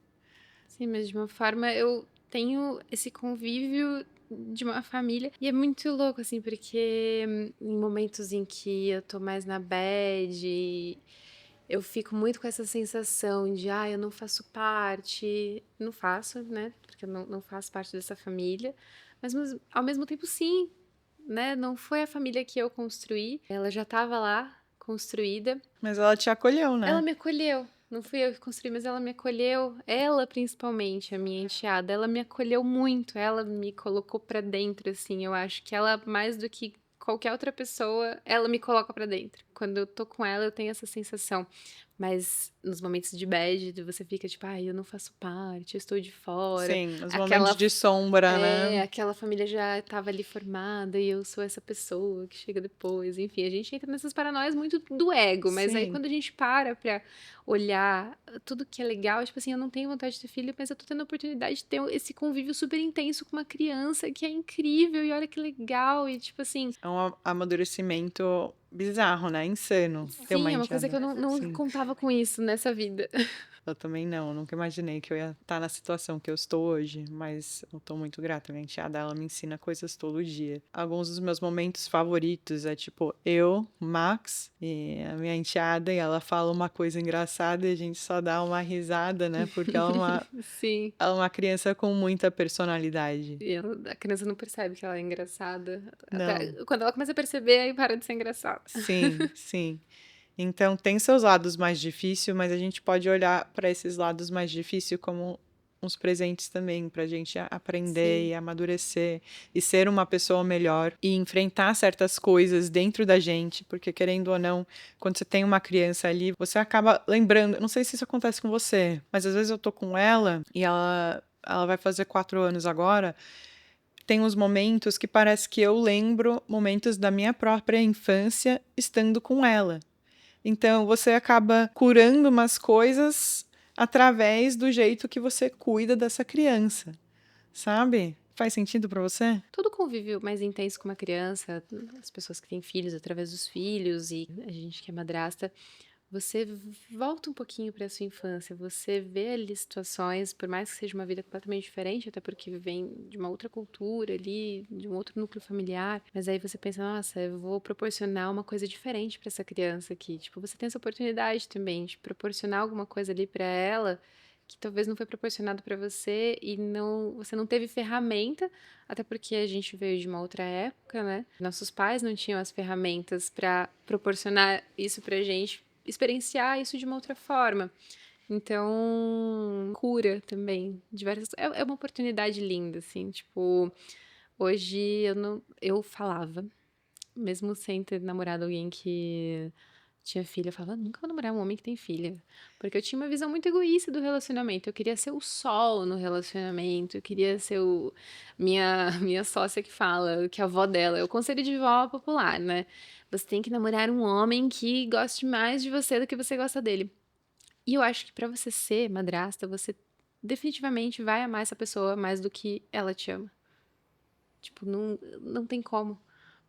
Sim, mas de uma forma eu tenho esse convívio de uma família e é muito louco, assim, porque em momentos em que eu tô mais na bad, eu fico muito com essa sensação de, eu não faço parte, não faço, né, porque eu não faço parte dessa família, mas ao mesmo tempo sim, né, não foi a família que eu construí, ela já estava lá, construída,
Mas ela te acolheu,
ela
né?
me acolheu. Não fui eu que construí, mas ela me acolheu. Ela, principalmente, a minha enteada, ela me acolheu muito. Ela me colocou pra dentro, assim. Eu acho que ela, mais do que qualquer outra pessoa, ela me coloca pra dentro. Quando eu tô com ela, eu tenho essa sensação. Mas nos momentos de bad, você fica tipo, eu não faço parte, eu estou de fora.
Sim, os momentos
Aquela
de sombra, né?
aquela família já estava ali formada e eu sou essa pessoa que chega depois. Enfim, a gente entra nessas paranoias muito do ego, mas aí
Sim.
quando a gente para pra olhar tudo que é legal, tipo assim, eu não tenho vontade de ter filho, mas eu tô tendo a oportunidade de ter esse convívio super intenso com uma criança que é incrível e olha que legal. E tipo assim,
É um amadurecimento bizarro, né? Insano ter uma
sim, é uma coisa que
enteada.
eu não
Sim.
contava com isso nessa vida.
Eu também não, eu nunca imaginei que eu ia estar na situação que eu estou hoje, mas eu tô muito grata. Minha enteada, ela me ensina coisas todo dia. Alguns dos meus momentos favoritos é tipo eu, Max e a minha enteada, e ela fala uma coisa engraçada e a gente só dá uma risada, né? Porque
Sim.
ela é uma criança com muita personalidade.
E a criança não percebe que ela é engraçada.
Não,
Quando ela começa a perceber, aí para de ser engraçada.
sim, sim. Então, tem seus lados mais difíceis, mas a gente pode olhar para esses lados mais difíceis como uns presentes também, para a gente aprender
Sim.
e amadurecer e ser uma pessoa melhor e enfrentar certas coisas dentro da gente, porque querendo ou não, quando você tem uma criança ali, você acaba lembrando. Não sei se isso acontece com você, mas às vezes eu tô com ela e ela vai fazer 4 anos agora. Tem uns momentos que parece que eu lembro momentos da minha própria infância estando com ela. Então, você acaba curando umas coisas através do jeito que você cuida dessa criança, sabe? Faz sentido pra você?
Todo convívio mais intenso com uma criança, as pessoas que têm filhos através dos filhos e a gente que é madrasta, você volta um pouquinho para sua infância, você vê ali situações, por mais que seja uma vida completamente diferente, até porque vem de uma outra cultura ali, de um outro núcleo familiar, mas aí você pensa, nossa, eu vou proporcionar uma coisa diferente para essa criança aqui. Tipo, você tem essa oportunidade também de proporcionar alguma coisa ali para ela que talvez não foi proporcionado para você e você não teve ferramenta, até porque a gente veio de uma outra época, né? Nossos pais não tinham as ferramentas para proporcionar isso pra gente experienciar isso de uma outra forma. Então, cura também. Diversas. É uma oportunidade linda, assim. Tipo, hoje eu não. Eu falava, mesmo sem ter namorado alguém que tinha filha, eu falava: "Nunca vou namorar um homem que tem filha", porque eu tinha uma visão muito egoísta do relacionamento, eu queria ser o sol no relacionamento, eu queria ser o minha sócia que fala, que é a avó dela, é o conselho de vó popular, né, você tem que namorar um homem que goste mais de você do que você gosta dele. E eu acho que pra você ser madrasta, você definitivamente vai amar essa pessoa mais do que ela te ama. Tipo, não tem como.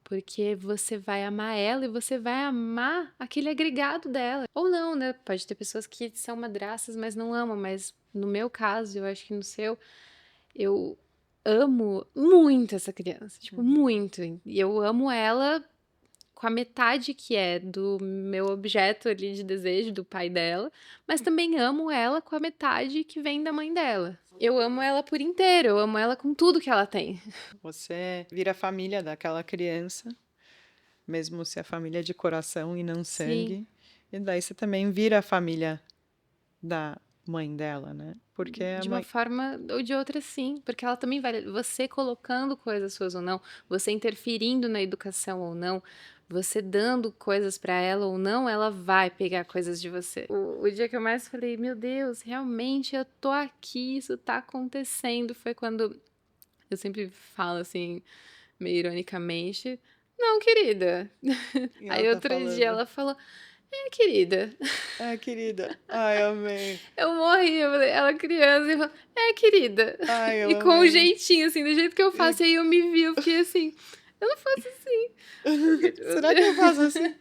Porque você vai amar ela e você vai amar aquele agregado dela. Ou não, né? Pode ter pessoas que são madrastas, mas não amam. Mas no meu caso, eu acho que no seu, eu amo muito essa criança. Tipo,
Uhum.
muito. E eu amo ela com a metade que é do meu objeto ali de desejo, do pai dela, mas também amo ela com a metade que vem da mãe dela. Eu amo ela por inteiro, eu amo ela com tudo que ela tem.
Você vira a família daquela criança, mesmo se é família de coração e não
Sim,
sangue. E daí você também vira a família da mãe dela, né? Porque a
de uma
mãe.
forma ou de outra, sim, porque ela também vai. Você colocando coisas suas ou não, você interferindo na educação ou não, você dando coisas pra ela ou não, ela vai pegar coisas de você. O dia que eu mais falei, meu Deus, realmente eu tô aqui, isso tá acontecendo, foi quando eu sempre falo assim, meio ironicamente, não, querida.
E ela
Aí
tá
outro dia
falando.
ela falou, querida.
Ah, querida. Ai, amei.
Eu morri, eu falei, ela criança, e falou, querida.
Ai, eu
E com o
amei.
jeitinho, assim, do jeito que eu
E-
faço, aí eu me vi, eu fiquei assim, eu não faço assim.
Será que eu faço assim?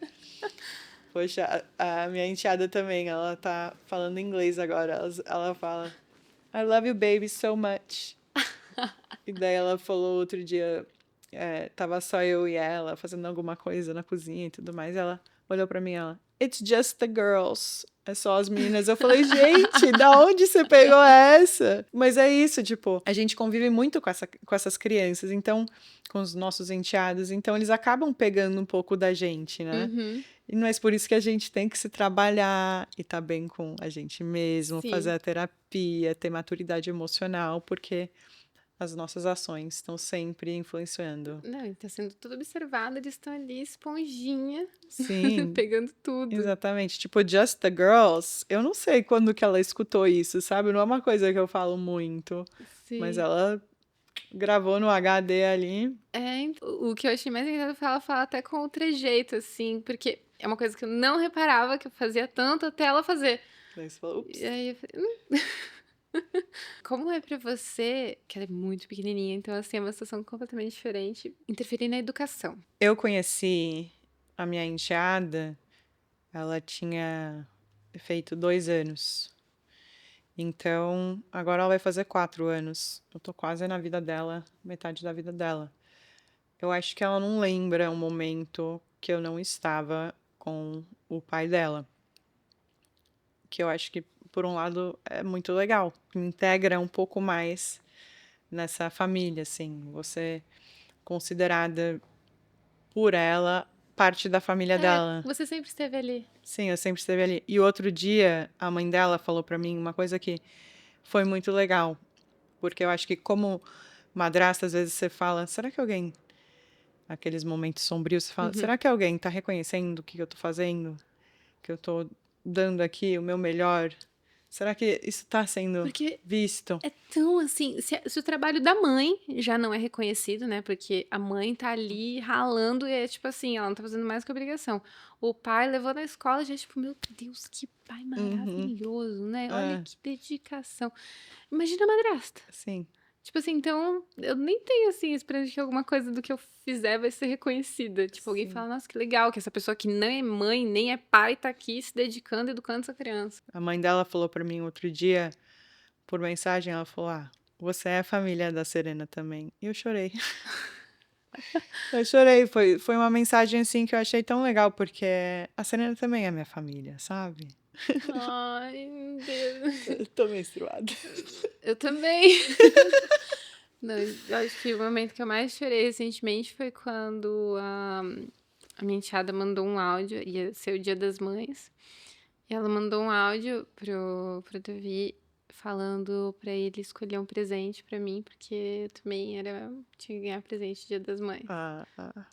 Poxa, a minha enteada também, ela tá falando inglês agora. Ela fala, I love you, baby, so much. E daí ela falou outro dia, tava só eu e ela fazendo alguma coisa na cozinha e tudo mais. Ela olhou pra mim, ela, It's just the girls. É só as meninas. Eu falei, gente, da onde você pegou essa? Mas é isso, tipo, a gente convive muito com essas crianças, então, com os nossos enteados, então eles acabam pegando um pouco da gente, né?
Uhum,
E não é por isso que a gente tem que se trabalhar e estar bem com a gente mesmo, fazer
sim.
a terapia, ter maturidade emocional, porque as nossas ações estão sempre influenciando.
Não, e tá sendo tudo observado, eles estão ali, esponjinha,
Sim,
pegando tudo.
exatamente. Tipo, Just the Girls, eu não sei quando que ela escutou isso, sabe? Não é uma coisa que eu falo muito, mas
Sim.
ela gravou no HD ali.
O que eu achei mais engraçado foi ela falar até com o trejeito, assim, porque é uma coisa que eu não reparava que eu fazia tanto até ela fazer.
Daí você falou,
E
ups.
aí eu falei, como é pra você, que ela é muito pequenininha, então assim, é uma situação completamente diferente, interferir na educação.
Eu conheci a minha enteada, ela tinha feito 2 anos. Então, agora ela vai fazer 4 anos. Eu tô quase na vida dela, metade da vida dela. Eu acho que ela não lembra um momento que eu não estava com o pai dela. Que eu acho que, por um lado, é muito legal. Me integra um pouco mais nessa família, assim. Você considerada por ela parte da família
É,
dela.
você sempre esteve ali.
Sim, eu sempre esteve ali. E outro dia, a mãe dela falou pra mim uma coisa que foi muito legal. Porque eu acho que, como madrasta, às vezes você fala: será que alguém, aqueles momentos sombrios, você fala:
Uhum.
será que alguém tá reconhecendo o que eu tô fazendo? Que eu tô dando aqui o meu melhor? Será que isso tá sendo
Porque
visto?
é tão assim, se o trabalho da mãe já não é reconhecido, né? Porque a mãe tá ali ralando e é tipo assim, ela não tá fazendo mais que obrigação. O pai levou na escola, já tipo, meu Deus, que pai
Uhum.
maravilhoso, né? Olha
É,
que dedicação. Imagina a madrasta.
sim,
Tipo assim, então eu nem tenho assim esperança de que alguma coisa do que eu fizer vai ser reconhecida. Tipo, alguém
sim.
fala, nossa, que legal que essa pessoa que não é mãe, nem é pai, tá aqui se dedicando, educando essa criança.
A mãe dela falou pra mim outro dia, por mensagem, ela falou: ah, você é a família da Serena também. E eu chorei. Eu chorei. Foi uma mensagem assim que eu achei tão legal, porque a Serena também é minha família, sabe?
Ai, meu Deus.
Eu tô menstruada.
Eu também. Não, eu acho que o momento que eu mais chorei recentemente foi quando a minha enteada mandou um áudio, ia ser o Dia das Mães, e ela mandou um áudio pro Davi falando pra ele escolher um presente pra mim, porque eu também tinha que ganhar presente Dia das Mães.
Ah, ah.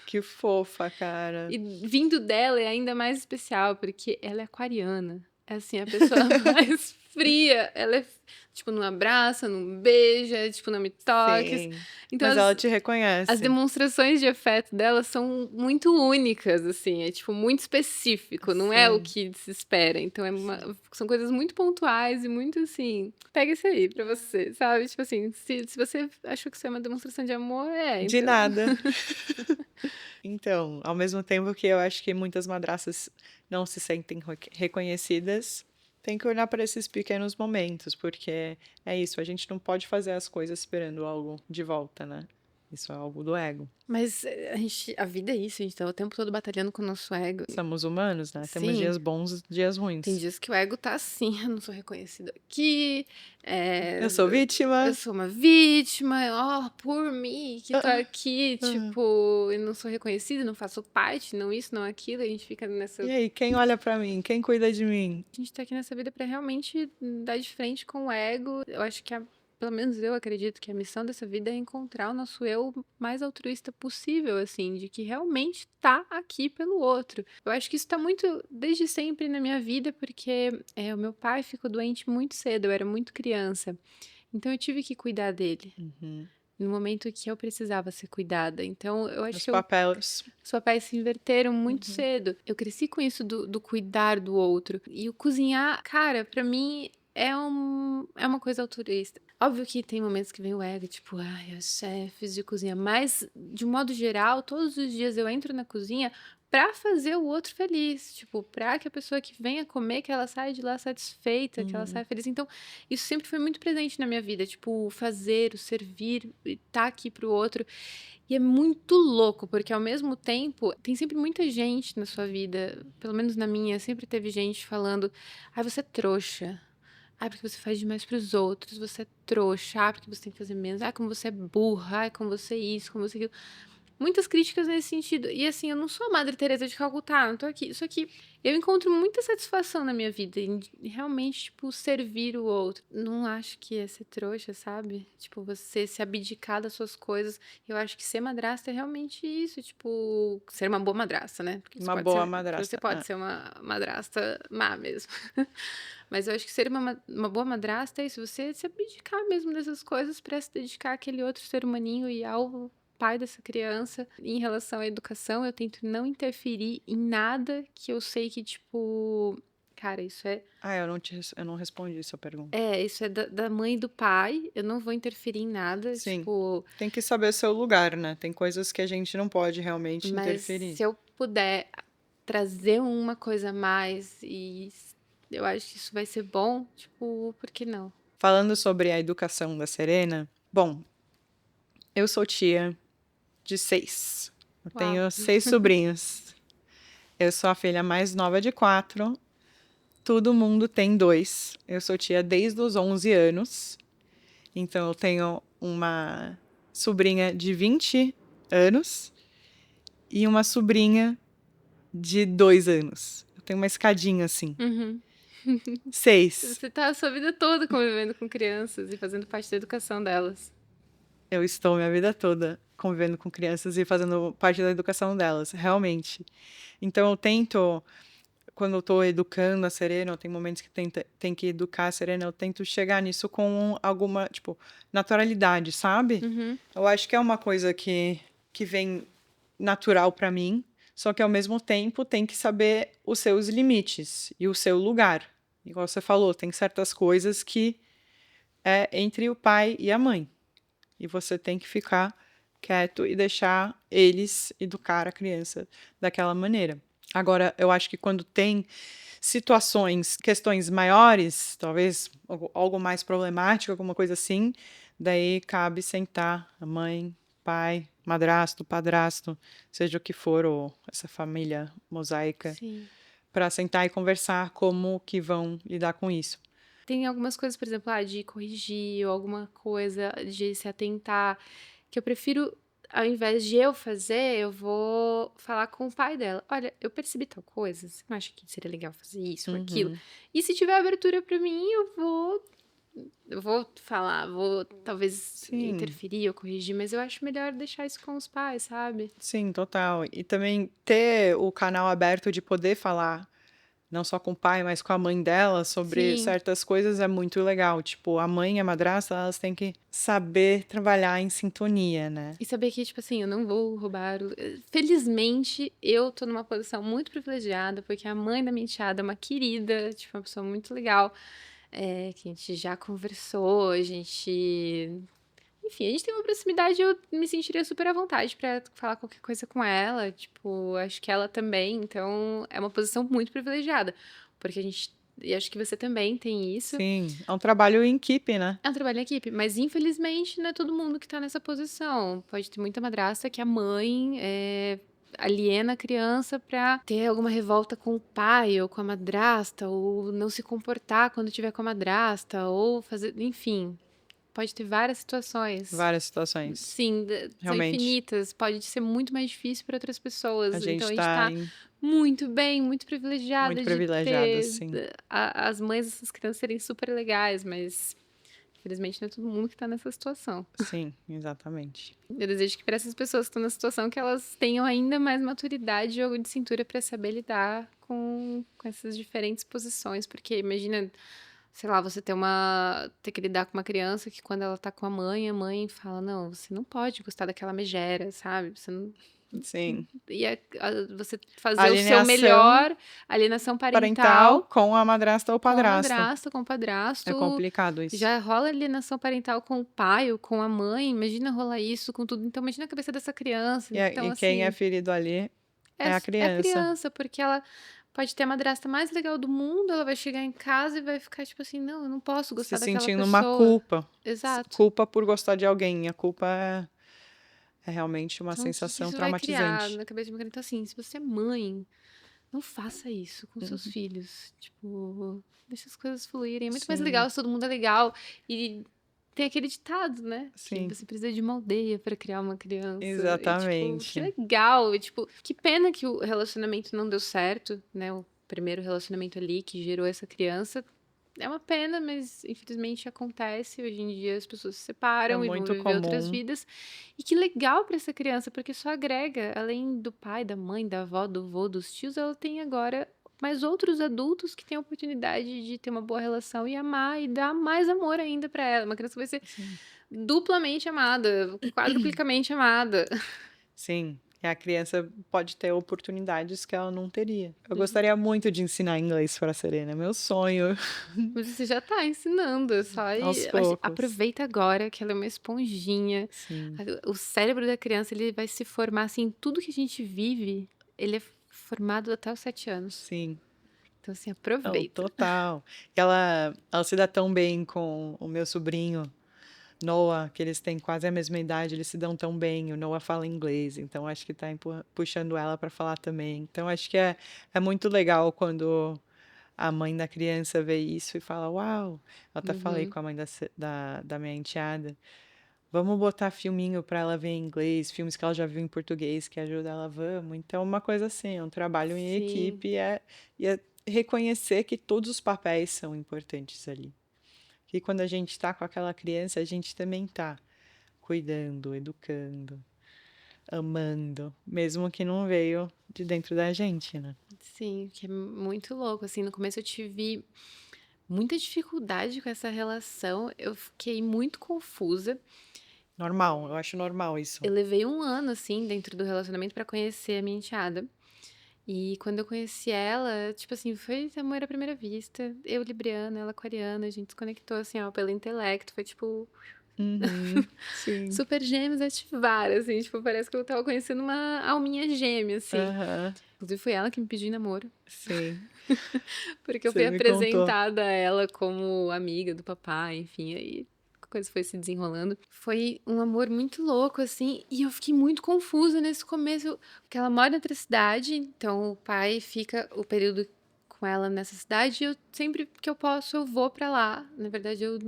Que fofa, cara.
E vindo dela é ainda mais especial, porque ela é aquariana. É assim, a pessoa mais fria. Ela é, tipo, não abraça, não beija, tipo, não me toques.
Sim.
Então,
Mas ela
as,
te
as
reconhece.
demonstrações de afeto dela são muito únicas, assim. É, tipo, muito específico. Não é o
Sim.
que se espera. Então, são coisas muito pontuais e muito, assim... Pega isso aí pra você, sabe? Tipo assim, se você achou que isso é uma demonstração de amor,
De
então...
nada. Então, ao mesmo tempo que eu acho que muitas madrastas não se sentem reconhecidas, tem que olhar para esses pequenos momentos, porque é isso, a gente não pode fazer as coisas esperando algo de volta, né? Isso é algo do ego.
Mas a vida é isso, a gente tá o tempo todo batalhando com o nosso ego.
Somos humanos, né? Temos dias
Sim,
bons, dias
tem
ruins.
dias que o ego tá assim, eu não sou reconhecido aqui,
Eu sou
eu
vítima.
sou uma vítima, ó, por mim, que tô
Ah,
aqui,
ah.
tipo, eu não sou reconhecida, não faço parte, não isso, não aquilo, a gente fica nessa.
E aí, quem olha para mim? Quem cuida de mim?
A gente tá aqui nessa vida pra realmente dar de frente com o ego. Eu acho que pelo menos eu acredito que a missão dessa vida é encontrar o nosso eu mais altruísta possível, assim, de que realmente tá aqui pelo outro. Eu acho que isso tá muito desde sempre na minha vida, porque o meu pai ficou doente muito cedo, eu era muito criança. Então eu tive que cuidar dele.
Uhum.
No momento que eu precisava ser cuidada. Então, eu acho
Os
que
papéis.
os papéis se inverteram muito
Uhum.
cedo. Eu cresci com isso do cuidar do outro. E o cozinhar, cara, pra mim é uma coisa altruísta. Óbvio que tem momentos que vem o ego, tipo, ai, os chefes de cozinha. Mas, de um modo geral, todos os dias eu entro na cozinha pra fazer o outro feliz. Tipo, pra que a pessoa que venha comer, que ela saia de lá satisfeita, que ela
Uhum.
saia feliz. Então, isso sempre foi muito presente na minha vida. Tipo, o fazer, o servir, estar aqui pro outro. E é muito louco, porque ao mesmo tempo, tem sempre muita gente na sua vida, pelo menos na minha, sempre teve gente falando: ai, você é trouxa. Ai, porque você faz demais pros outros, você é trouxa. Ai, porque você tem que fazer menos. Ai, como você é burra. Ai, como você é isso, como você é aquilo. Muitas críticas nesse sentido. E assim, eu não sou a Madre Teresa de Calcutá, não tô aqui. Só que eu encontro muita satisfação na minha vida em realmente, tipo, servir o outro. Não acho que é ser trouxa, sabe? Tipo, você se abdicar das suas coisas. Eu acho que ser madrasta é realmente isso, tipo, ser uma boa madrasta, né? Porque
Uma boa
você
madrasta.
pode
Ah.
ser uma madrasta má mesmo. Mas eu acho que ser uma boa madrasta é isso, você se abdicar mesmo dessas coisas pra se dedicar àquele outro ser humaninho e ao pai dessa criança. Em relação à educação, eu tento não interferir em nada que eu sei que, tipo, cara,
Ah, eu não respondi sua pergunta.
isso é da mãe e do pai, eu não vou interferir em nada,
Sim,
tipo,
tem que saber seu lugar, né? Tem coisas que a gente não pode realmente
mas
interferir.
se eu puder trazer uma coisa a mais e eu acho que isso vai ser bom, tipo, por que não?
Falando sobre a educação da Serena, bom, eu sou tia de 6. Eu
Uau.
tenho 6 sobrinhos. Eu sou a filha mais nova de 4. Todo mundo tem 2. Eu sou tia desde os 11 anos. Então eu tenho uma sobrinha de 20 anos e uma sobrinha de 2 anos. Eu tenho uma escadinha assim.
Uhum.
6.
Você tá a sua vida toda convivendo com crianças e fazendo parte da educação delas.
Eu estou minha vida toda convivendo com crianças e fazendo parte da educação delas, realmente. Então eu tento, quando eu estou educando a Serena, tem momentos que tem que educar a Serena, eu tento chegar nisso com alguma, tipo, naturalidade, sabe?
Uhum.
Eu acho que é uma coisa que vem natural para mim, só que ao mesmo tempo tem que saber os seus limites e o seu lugar. Igual você falou, tem certas coisas que é entre o pai e a mãe. E você tem que ficar quieto e deixar eles educar a criança daquela maneira. Agora, eu acho que quando tem situações, questões maiores, talvez algo mais problemático, alguma coisa assim, daí cabe sentar a mãe, pai, madrasto, padrasto, seja o que for, ou essa família mosaica,
Sim.
para sentar e conversar como que vão lidar com isso.
Tem algumas coisas, por exemplo, de corrigir ou alguma coisa de se atentar, que eu prefiro, ao invés de eu fazer, eu vou falar com o pai dela. Olha, eu percebi tal coisa, você não acha que seria legal fazer isso ou aquilo?
Uhum.
E se tiver abertura pra mim, eu vou eu vou falar, vou talvez
Sim,
interferir ou corrigir, mas eu acho melhor deixar isso com os pais, sabe?
sim, total. E também ter o canal aberto de poder falar, não só com o pai, mas com a mãe dela, sobre
Sim.
certas coisas é muito legal. Tipo, a mãe e a madrasta, elas têm que saber trabalhar em sintonia, né?
E saber que, tipo assim, eu não vou roubar. Felizmente, eu tô numa posição muito privilegiada, porque a mãe da minha enteada é uma querida, tipo, uma pessoa muito legal, que a gente já conversou, a gente. Enfim, a gente tem uma proximidade e eu me sentiria super à vontade pra falar qualquer coisa com ela. Tipo, acho que ela também. Então, é uma posição muito privilegiada. Porque a gente. E acho que você também tem isso.
Sim, é um trabalho em equipe, né?
É um trabalho em equipe, mas infelizmente não é todo mundo que tá nessa posição. Pode ter muita madrasta que a mãe aliena a criança pra ter alguma revolta com o pai ou com a madrasta, ou não se comportar quando tiver com a madrasta, ou fazer. Enfim, pode ter várias situações.
Várias situações.
Sim, são
Realmente,
infinitas. Pode ser muito mais difícil para outras
a
pessoas. Então
gente
a gente
tá
tá muito bem, muito
muito
privilegiada de
privilegiada,
ter
sim.
as mães dessas crianças serem super legais, mas infelizmente não é todo mundo que tá nessa situação.
Sim, exatamente.
Eu desejo que para essas pessoas que estão nessa situação que elas tenham ainda mais maturidade e jogo de cintura para saber lidar com essas diferentes posições, porque imagina, sei lá, você ter que lidar com uma criança que quando ela tá com a mãe fala: "Não, você não pode gostar daquela megera", sabe? Você não
Sim.
e você fazer o seu
Alineação
melhor, alienação
parental
parental
com a madrasta ou
com a
padrasto.
madrasta, com o
É
padrasto,
complicado isso.
já rola alienação parental com o pai ou com a mãe, imagina rolar isso com tudo. Então, imagina a cabeça dessa criança. Então,
E quem é
assim,
ferido ali é a
é
criança,
criança, porque ela pode ter a madrasta mais legal do mundo, ela vai chegar em casa e vai ficar tipo assim: não, eu não posso
se
gostar daquela
sentindo uma
pessoa.
culpa.
Exato.
Culpa por gostar de alguém. A culpa é realmente uma
Então, o que que
sensação
isso vai criar
traumatizante.
na cabeça de uma criança? Então, assim, se você é mãe, não faça isso com seus
Uhum.
filhos. Tipo, deixa as coisas fluírem. É muito mais
Sim,
legal se todo mundo é legal. E tem aquele ditado, né? Que
sim,
você precisa de uma aldeia para criar uma criança. E, tipo, que
exatamente.
legal. E, tipo, que pena que o relacionamento não deu certo, né? O primeiro relacionamento ali que gerou essa criança. É uma pena, mas infelizmente acontece. Hoje em dia as pessoas se
É
separam e vão
muito
viver outras
comum.
vidas. E que legal para essa criança, porque só agrega, além do pai, da mãe, da avó, do vô, dos tios, ela tem agora mais outros adultos que têm a oportunidade de ter uma boa relação e amar e dar mais amor ainda para ela. Uma criança vai ser
Sim.
duplamente amada, quadruplicamente amada.
Sim. E a criança pode ter oportunidades que ela não teria. Eu gostaria muito de ensinar inglês para a Serena, meu sonho,
Mas você já tá ensinando, é só
aos poucos.
aproveita agora que ela é uma esponjinha.
Sim.
O cérebro da criança, ele vai se formar assim, tudo que a gente vive, ele é formado até os 7 anos.
Sim.
Então assim,
Não,
aproveita.
total. Ela se dá tão bem com o meu sobrinho, Noah, que eles têm quase a mesma idade, eles se dão tão bem. O Noah fala inglês, então acho que tá puxando ela para falar também. Então acho que é muito legal quando a mãe da criança vê isso e fala: Uau! Eu até falei
Uhum.
com a mãe da minha enteada: Vamos botar filminho para ela ver em inglês, filmes que ela já viu em português que ajuda ela, vamos. Então, uma coisa assim, é um trabalho em
Sim.
equipe e é reconhecer que todos os papéis são importantes ali. Que quando a gente está com aquela criança, a gente também está cuidando, educando, amando, mesmo que não veio de dentro da gente, né?
Sim, que é muito louco, assim, no começo eu tive muita dificuldade com essa relação, eu fiquei muito confusa.
Normal, eu acho normal isso.
Eu levei um ano, assim, dentro do relacionamento pra conhecer a minha enteada. E quando eu conheci ela, tipo assim, foi amor à primeira vista. Eu libriana, ela aquariana, a gente se conectou, assim, ó, pelo intelecto. Foi, tipo,
Uhum, sim.
super gêmeos ativar, assim. Tipo, parece que eu tava conhecendo uma alminha gêmea, assim.
Aham,
Inclusive, foi ela que me pediu em namoro.
sim.
Porque eu fui
Você me contou.
apresentada a ela como amiga do papai, enfim, aí a coisa foi se desenrolando. Foi um amor muito louco, assim, e eu fiquei muito confusa nesse começo, porque ela mora em outra cidade, então o pai fica o período com ela nessa cidade, e eu sempre que eu posso eu vou pra lá. Na verdade, eu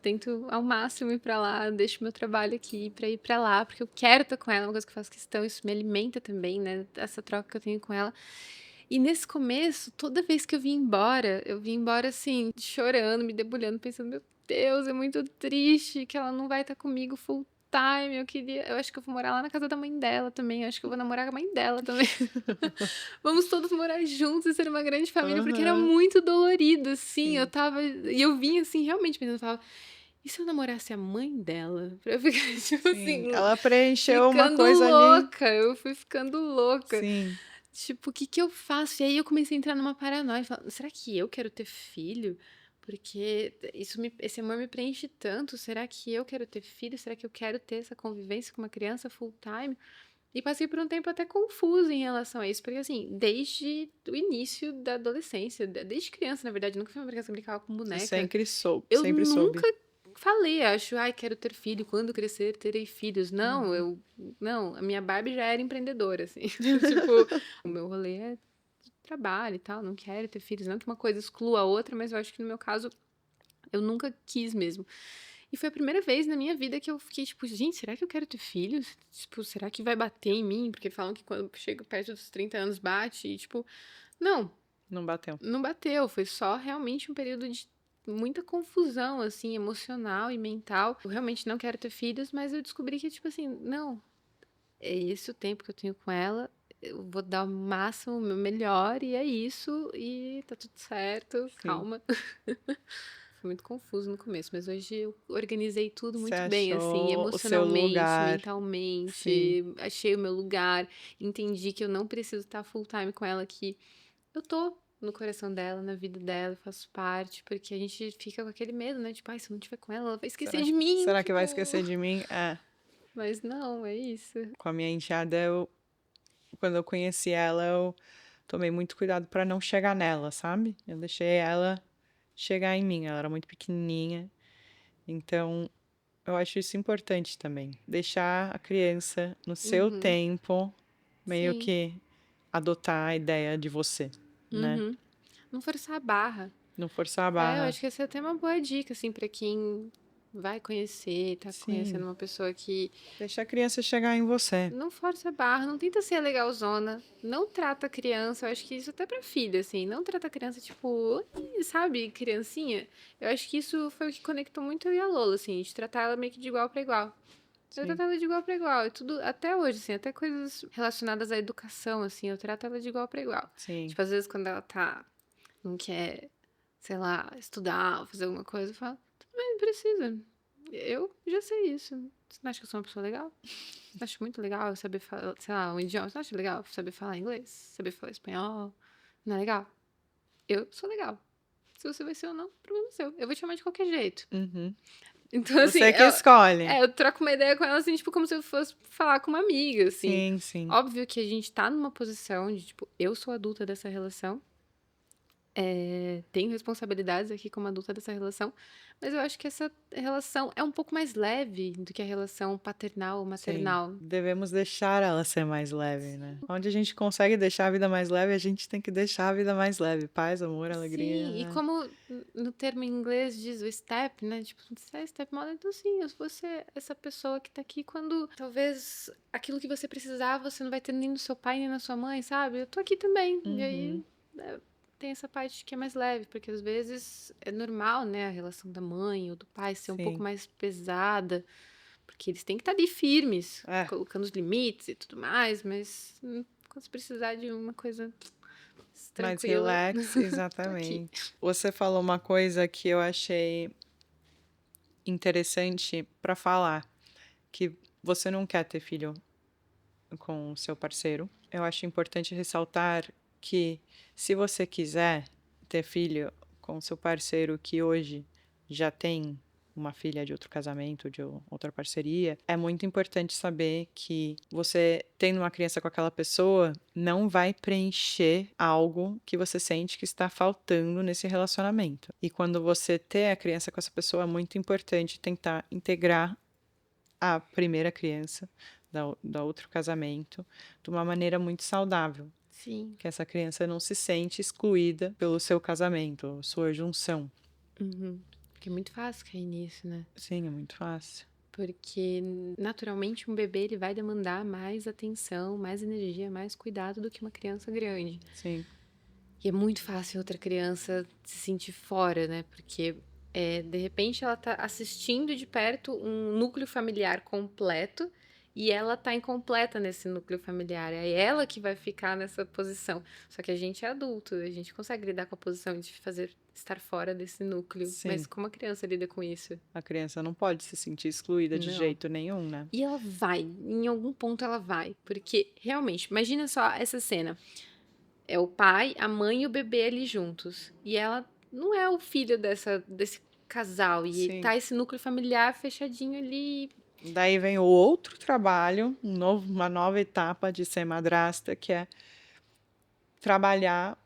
tento ao máximo ir pra lá, deixo meu trabalho aqui pra ir pra lá, porque eu quero estar com ela, é uma coisa que eu faço questão, isso me alimenta também, né, essa troca que eu tenho com ela. E nesse começo, toda vez que eu vim embora assim, chorando, me debulhando, pensando: "Meu Deus, é muito triste que ela não vai estar comigo full time. Eu acho que eu vou morar lá na casa da mãe dela também. Eu acho que eu vou namorar com a mãe dela também. Vamos todos morar juntos e ser uma grande família, porque era
Aham.
muito dolorido, assim.
Sim.
E eu vinha assim, realmente pensando, eu falava, e se eu namorasse a mãe dela? Pra eu ficar, tipo
Sim.
assim,
Ela preencheu uma
ficando
coisa ali.
louca. Eu fui ficando louca.
Sim.
Tipo, o que que eu faço? E aí eu comecei a entrar numa paranoia, falando, será que eu quero ter filho? Porque esse amor me preenche tanto. Será que eu quero ter filho? Será que eu quero ter essa convivência com uma criança full time? E passei por um tempo até confuso em relação a isso, porque assim, desde o início da adolescência, desde criança, na verdade, nunca fui uma criança que brincava com
Você
boneca.
sempre soube,
Eu
sempre soube.
nunca falei, acho, ai, quero ter filho, quando crescer terei filhos. Não,
Uhum.
não, a minha Barbie já era empreendedora, assim. Tipo, o meu rolê é trabalho e tal, não quero ter filhos, não que uma coisa exclua a outra, mas eu acho que no meu caso eu nunca quis mesmo. E foi a primeira vez na minha vida que eu fiquei tipo, gente, será que eu quero ter filhos? Tipo, será que vai bater em mim? Porque falam que quando chega perto dos 30 anos bate e tipo, não,
Não bateu.
não bateu, foi só realmente um período de muita confusão, assim, emocional e mental. Eu realmente não quero ter filhos, mas eu descobri que, tipo assim, não, é esse o tempo que eu tenho com ela, eu vou dar o máximo, o meu melhor, e é isso, e tá tudo certo,
Sim.
calma. Foi muito confuso no começo, mas hoje eu organizei tudo
Você
muito bem, assim,
achou o seu
emocionalmente,
lugar. Sim.
mentalmente, achei o meu lugar, entendi que eu não preciso estar full time com ela, que eu tô no coração dela, na vida dela, eu faço parte, porque a gente fica com aquele medo, né? Tipo, ai, se eu não estiver com ela, ela vai esquecer
Será,
de mim,
será que vai
tipo.
esquecer de mim? É.
Mas não, é isso.
Com a minha enteada, quando eu conheci ela, eu tomei muito cuidado pra não chegar nela, sabe? Eu deixei ela chegar em mim. Ela era muito pequenininha. Então, eu acho isso importante também. Deixar a criança no seu
Uhum,
tempo, meio
sim.
que adotar a ideia de você, né?
Uhum. Não forçar a barra.
Não forçar a
É, eu
barra.
acho que essa é até uma boa dica, assim, pra quem vai conhecer, tá conhecendo
Sim.
uma pessoa que
Deixa a criança chegar em você.
não força a barra, não tenta ser legalzona, não trata a criança, eu acho que isso até pra filho, assim, não trata a criança tipo, "Ih", sabe, criancinha. Eu acho que isso foi o que conectou muito eu e a Lola, assim, de tratar ela meio que de igual pra igual. Eu
Sim.
trato ela de igual pra igual, e tudo, até hoje, assim, até coisas relacionadas à educação, assim, eu trato ela de igual pra igual.
Sim.
Tipo, às vezes quando ela não quer, sei lá, estudar ou fazer alguma coisa, eu falo, tudo bem, não precisa. Eu já sei isso. Você não acha que eu sou uma pessoa legal? Você acha muito legal eu saber falar, sei lá, um idioma? Você não acha legal saber falar inglês? Saber falar espanhol? Não é legal? Eu sou legal. Se você vai ser ou não, problema seu. Eu vou te chamar de qualquer jeito.
Uhum.
Então, assim,
Você que escolhe.
eu troco uma ideia com ela, assim, tipo, como se eu fosse falar com uma amiga, assim.
Sim, sim.
Óbvio que a gente tá numa posição de, tipo, eu sou adulta dessa relação, tenho responsabilidades aqui como adulta dessa relação, mas eu acho que essa relação é um pouco mais leve do que a relação paternal ou
Sim.
maternal.
Devemos deixar ela ser mais leve, né? Onde a gente consegue deixar a vida mais leve, a gente tem que deixar a vida mais leve. Paz, amor, alegria,
Sim, e
né?
como no termo em inglês diz o step, né? Tipo, você é stepmother, então sim, eu vou ser essa pessoa que tá aqui quando talvez aquilo que você precisava você não vai ter nem do seu pai nem da sua mãe, sabe? Eu tô aqui também. E
Uhum.
aí tem essa parte que é mais leve, porque às vezes é normal, né, a relação da mãe ou do pai ser um pouco
Sim.
mais pesada, porque eles têm que estar ali firmes,
É,
colocando os limites e tudo mais, mas quando você precisar de uma coisa mais
mais
tranquila,
relax,
tô aqui.
exatamente. Você falou uma coisa que eu achei interessante para falar, que você não quer ter filho com o seu parceiro. Eu acho importante ressaltar que se você quiser ter filho com o seu parceiro que hoje já tem uma filha de outro casamento, de outra parceria, é muito importante saber que você tendo uma criança com aquela pessoa não vai preencher algo que você sente que está faltando nesse relacionamento. E quando você ter a criança com essa pessoa, é muito importante tentar integrar a primeira criança da outro casamento de uma maneira muito saudável,
Sim.
que essa criança não se sente excluída pelo seu casamento, sua junção.
Uhum. Porque é muito fácil cair nisso, né?
Sim, é muito fácil.
Porque naturalmente um bebê ele vai demandar mais atenção, mais energia, mais cuidado do que uma criança grande.
Sim,
E é muito fácil outra criança se sentir fora, né? Porque De repente ela tá assistindo de perto um núcleo familiar completo e ela tá incompleta nesse núcleo familiar. É ela que vai ficar nessa posição. Só que a gente é adulto, a gente consegue lidar com a posição de fazer estar fora desse núcleo. Mas
Sim,
como a criança lida com isso?
a criança não pode se sentir excluída de
Não.
jeito nenhum, né?
E ela vai, em algum ponto ela vai. Porque, realmente, imagina só essa cena. É o pai, a mãe e o bebê ali juntos. E ela não é o filho desse casal. E
Sim.
tá esse núcleo familiar fechadinho ali.
Daí vem o outro trabalho, uma nova etapa de ser madrasta, que é trabalhar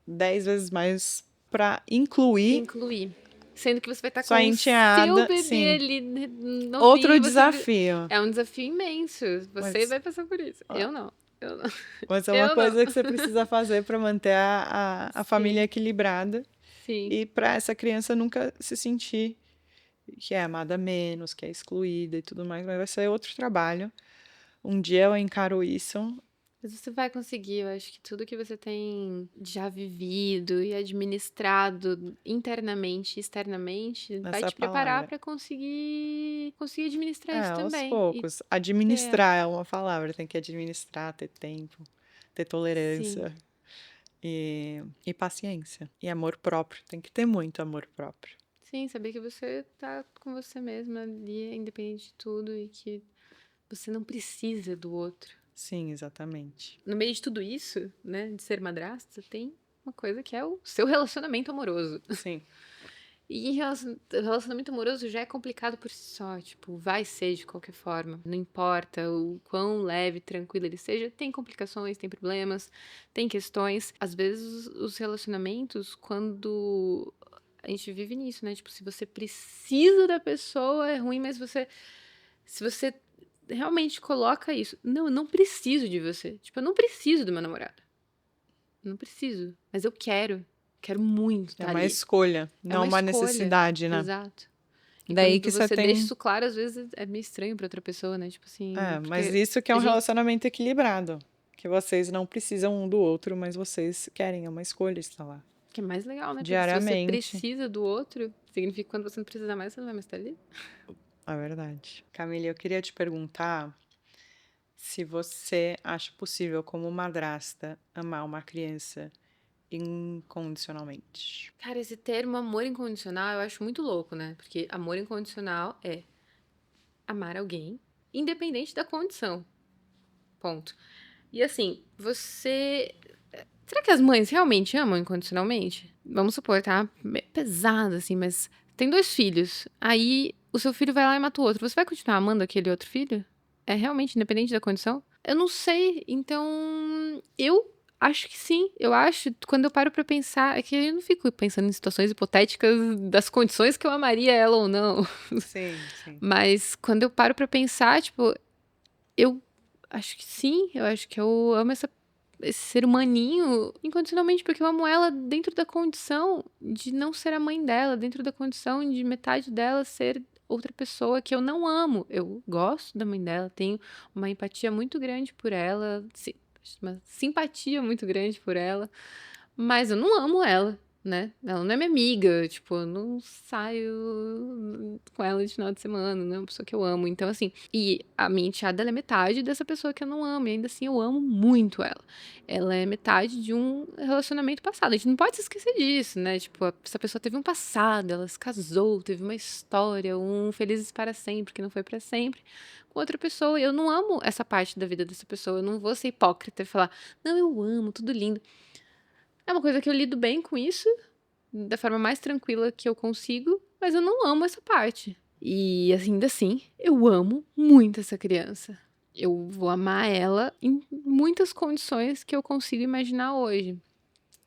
10 vezes mais para incluir
Incluir. Sendo que você vai estar
sua
com o seu
enteada,
bebê
sim.
ali novinho
Outro
e você.
desafio,
É um desafio imenso. Você
mas,
vai passar por isso. Eu não. Eu não.
mas é uma
Eu não.
coisa que você precisa fazer para manter a família
Sim,
equilibrada
sim.
e para essa criança nunca se sentir que é amada menos, que é excluída e tudo mais, mas vai ser outro trabalho. Um dia eu encaro isso
Mas você vai conseguir, eu acho que tudo que você tem já vivido e administrado internamente e externamente vai
nessa
te preparar
palavra.
para conseguir administrar
É,
isso
aos
também. E
poucos.
ter,
Administrar é uma palavra, tem que administrar, ter tempo, ter
sim,
tolerância e paciência. E amor próprio, tem que ter muito amor próprio.
sim, saber que você tá com você mesma ali, independente de tudo e que você não precisa do outro.
Sim, exatamente.
No meio de tudo isso, né, de ser madrasta, tem uma coisa que é o seu relacionamento amoroso.
Sim,
E relacionamento amoroso já é complicado por si só, tipo, vai ser de qualquer forma. Não importa o quão leve, tranquilo ele seja, tem complicações, tem problemas, tem questões. Às vezes os relacionamentos, quando a gente vive nisso, né? Tipo, se você precisa da pessoa, é ruim, mas se você realmente coloca isso, não, eu não preciso de você. Tipo, eu não preciso do meu namorado. Eu não preciso, mas eu quero. Quero muito
é
estar
uma
ali.
escolha,
É
não
uma
uma
escolha,
necessidade, né?
exato. E
Daí
quando
que você
você deixa
tem.
isso claro, às vezes é meio estranho pra outra pessoa, né? Tipo assim,
É, mas
porque
isso que é
a
um
gente.
relacionamento equilibrado. Que vocês não precisam um do outro, mas vocês querem, é uma escolha estar lá.
Que é mais legal, né? Porque se você
Diariamente.
precisa do outro, significa que quando você não precisa mais, você não vai mais estar ali.
É verdade. Camille, eu queria te perguntar se você acha possível, como madrasta, amar uma criança incondicionalmente.
Cara, esse termo amor incondicional eu acho muito louco, né? Porque amor incondicional é amar alguém, independente da condição. Ponto. E assim, você. Será que as mães realmente amam incondicionalmente? Vamos supor, tá? Pesado, assim, mas tem dois filhos. Aí o seu filho vai lá e mata o outro. Você vai continuar amando aquele outro filho? É realmente independente da condição? Eu não sei. Então, eu acho que sim. Eu acho, quando eu paro pra pensar, é que eu não fico pensando em situações hipotéticas das condições que eu amaria ela ou não.
Sim, sim.
Mas quando eu paro pra pensar, tipo, eu acho que sim, eu acho que eu amo esse ser humaninho incondicionalmente, porque eu amo ela dentro da condição de não ser a mãe dela, dentro da condição de metade dela ser outra pessoa que eu não amo. Eu gosto da mãe dela, tenho uma empatia muito grande por ela, uma simpatia muito grande por ela, mas eu não amo ela. Né? Ela não é minha amiga, tipo, eu não saio com ela de final de semana, não é uma pessoa que eu amo. Então, assim, e a minha enteada, ela é metade dessa pessoa que eu não amo, e ainda assim eu amo muito ela. Ela é metade de um relacionamento passado. A gente não pode se esquecer disso, né? Tipo, essa pessoa teve um passado, ela se casou, teve uma história, um felizes para sempre, que não foi para sempre, com outra pessoa. E eu não amo essa parte da vida dessa pessoa. Eu não vou ser hipócrita e falar, não, eu amo, tudo lindo. É uma coisa que eu lido bem com isso, da forma mais tranquila que eu consigo, mas eu não amo essa parte. E ainda assim, eu amo muito essa criança. Eu vou amar ela em muitas condições que eu consigo imaginar hoje.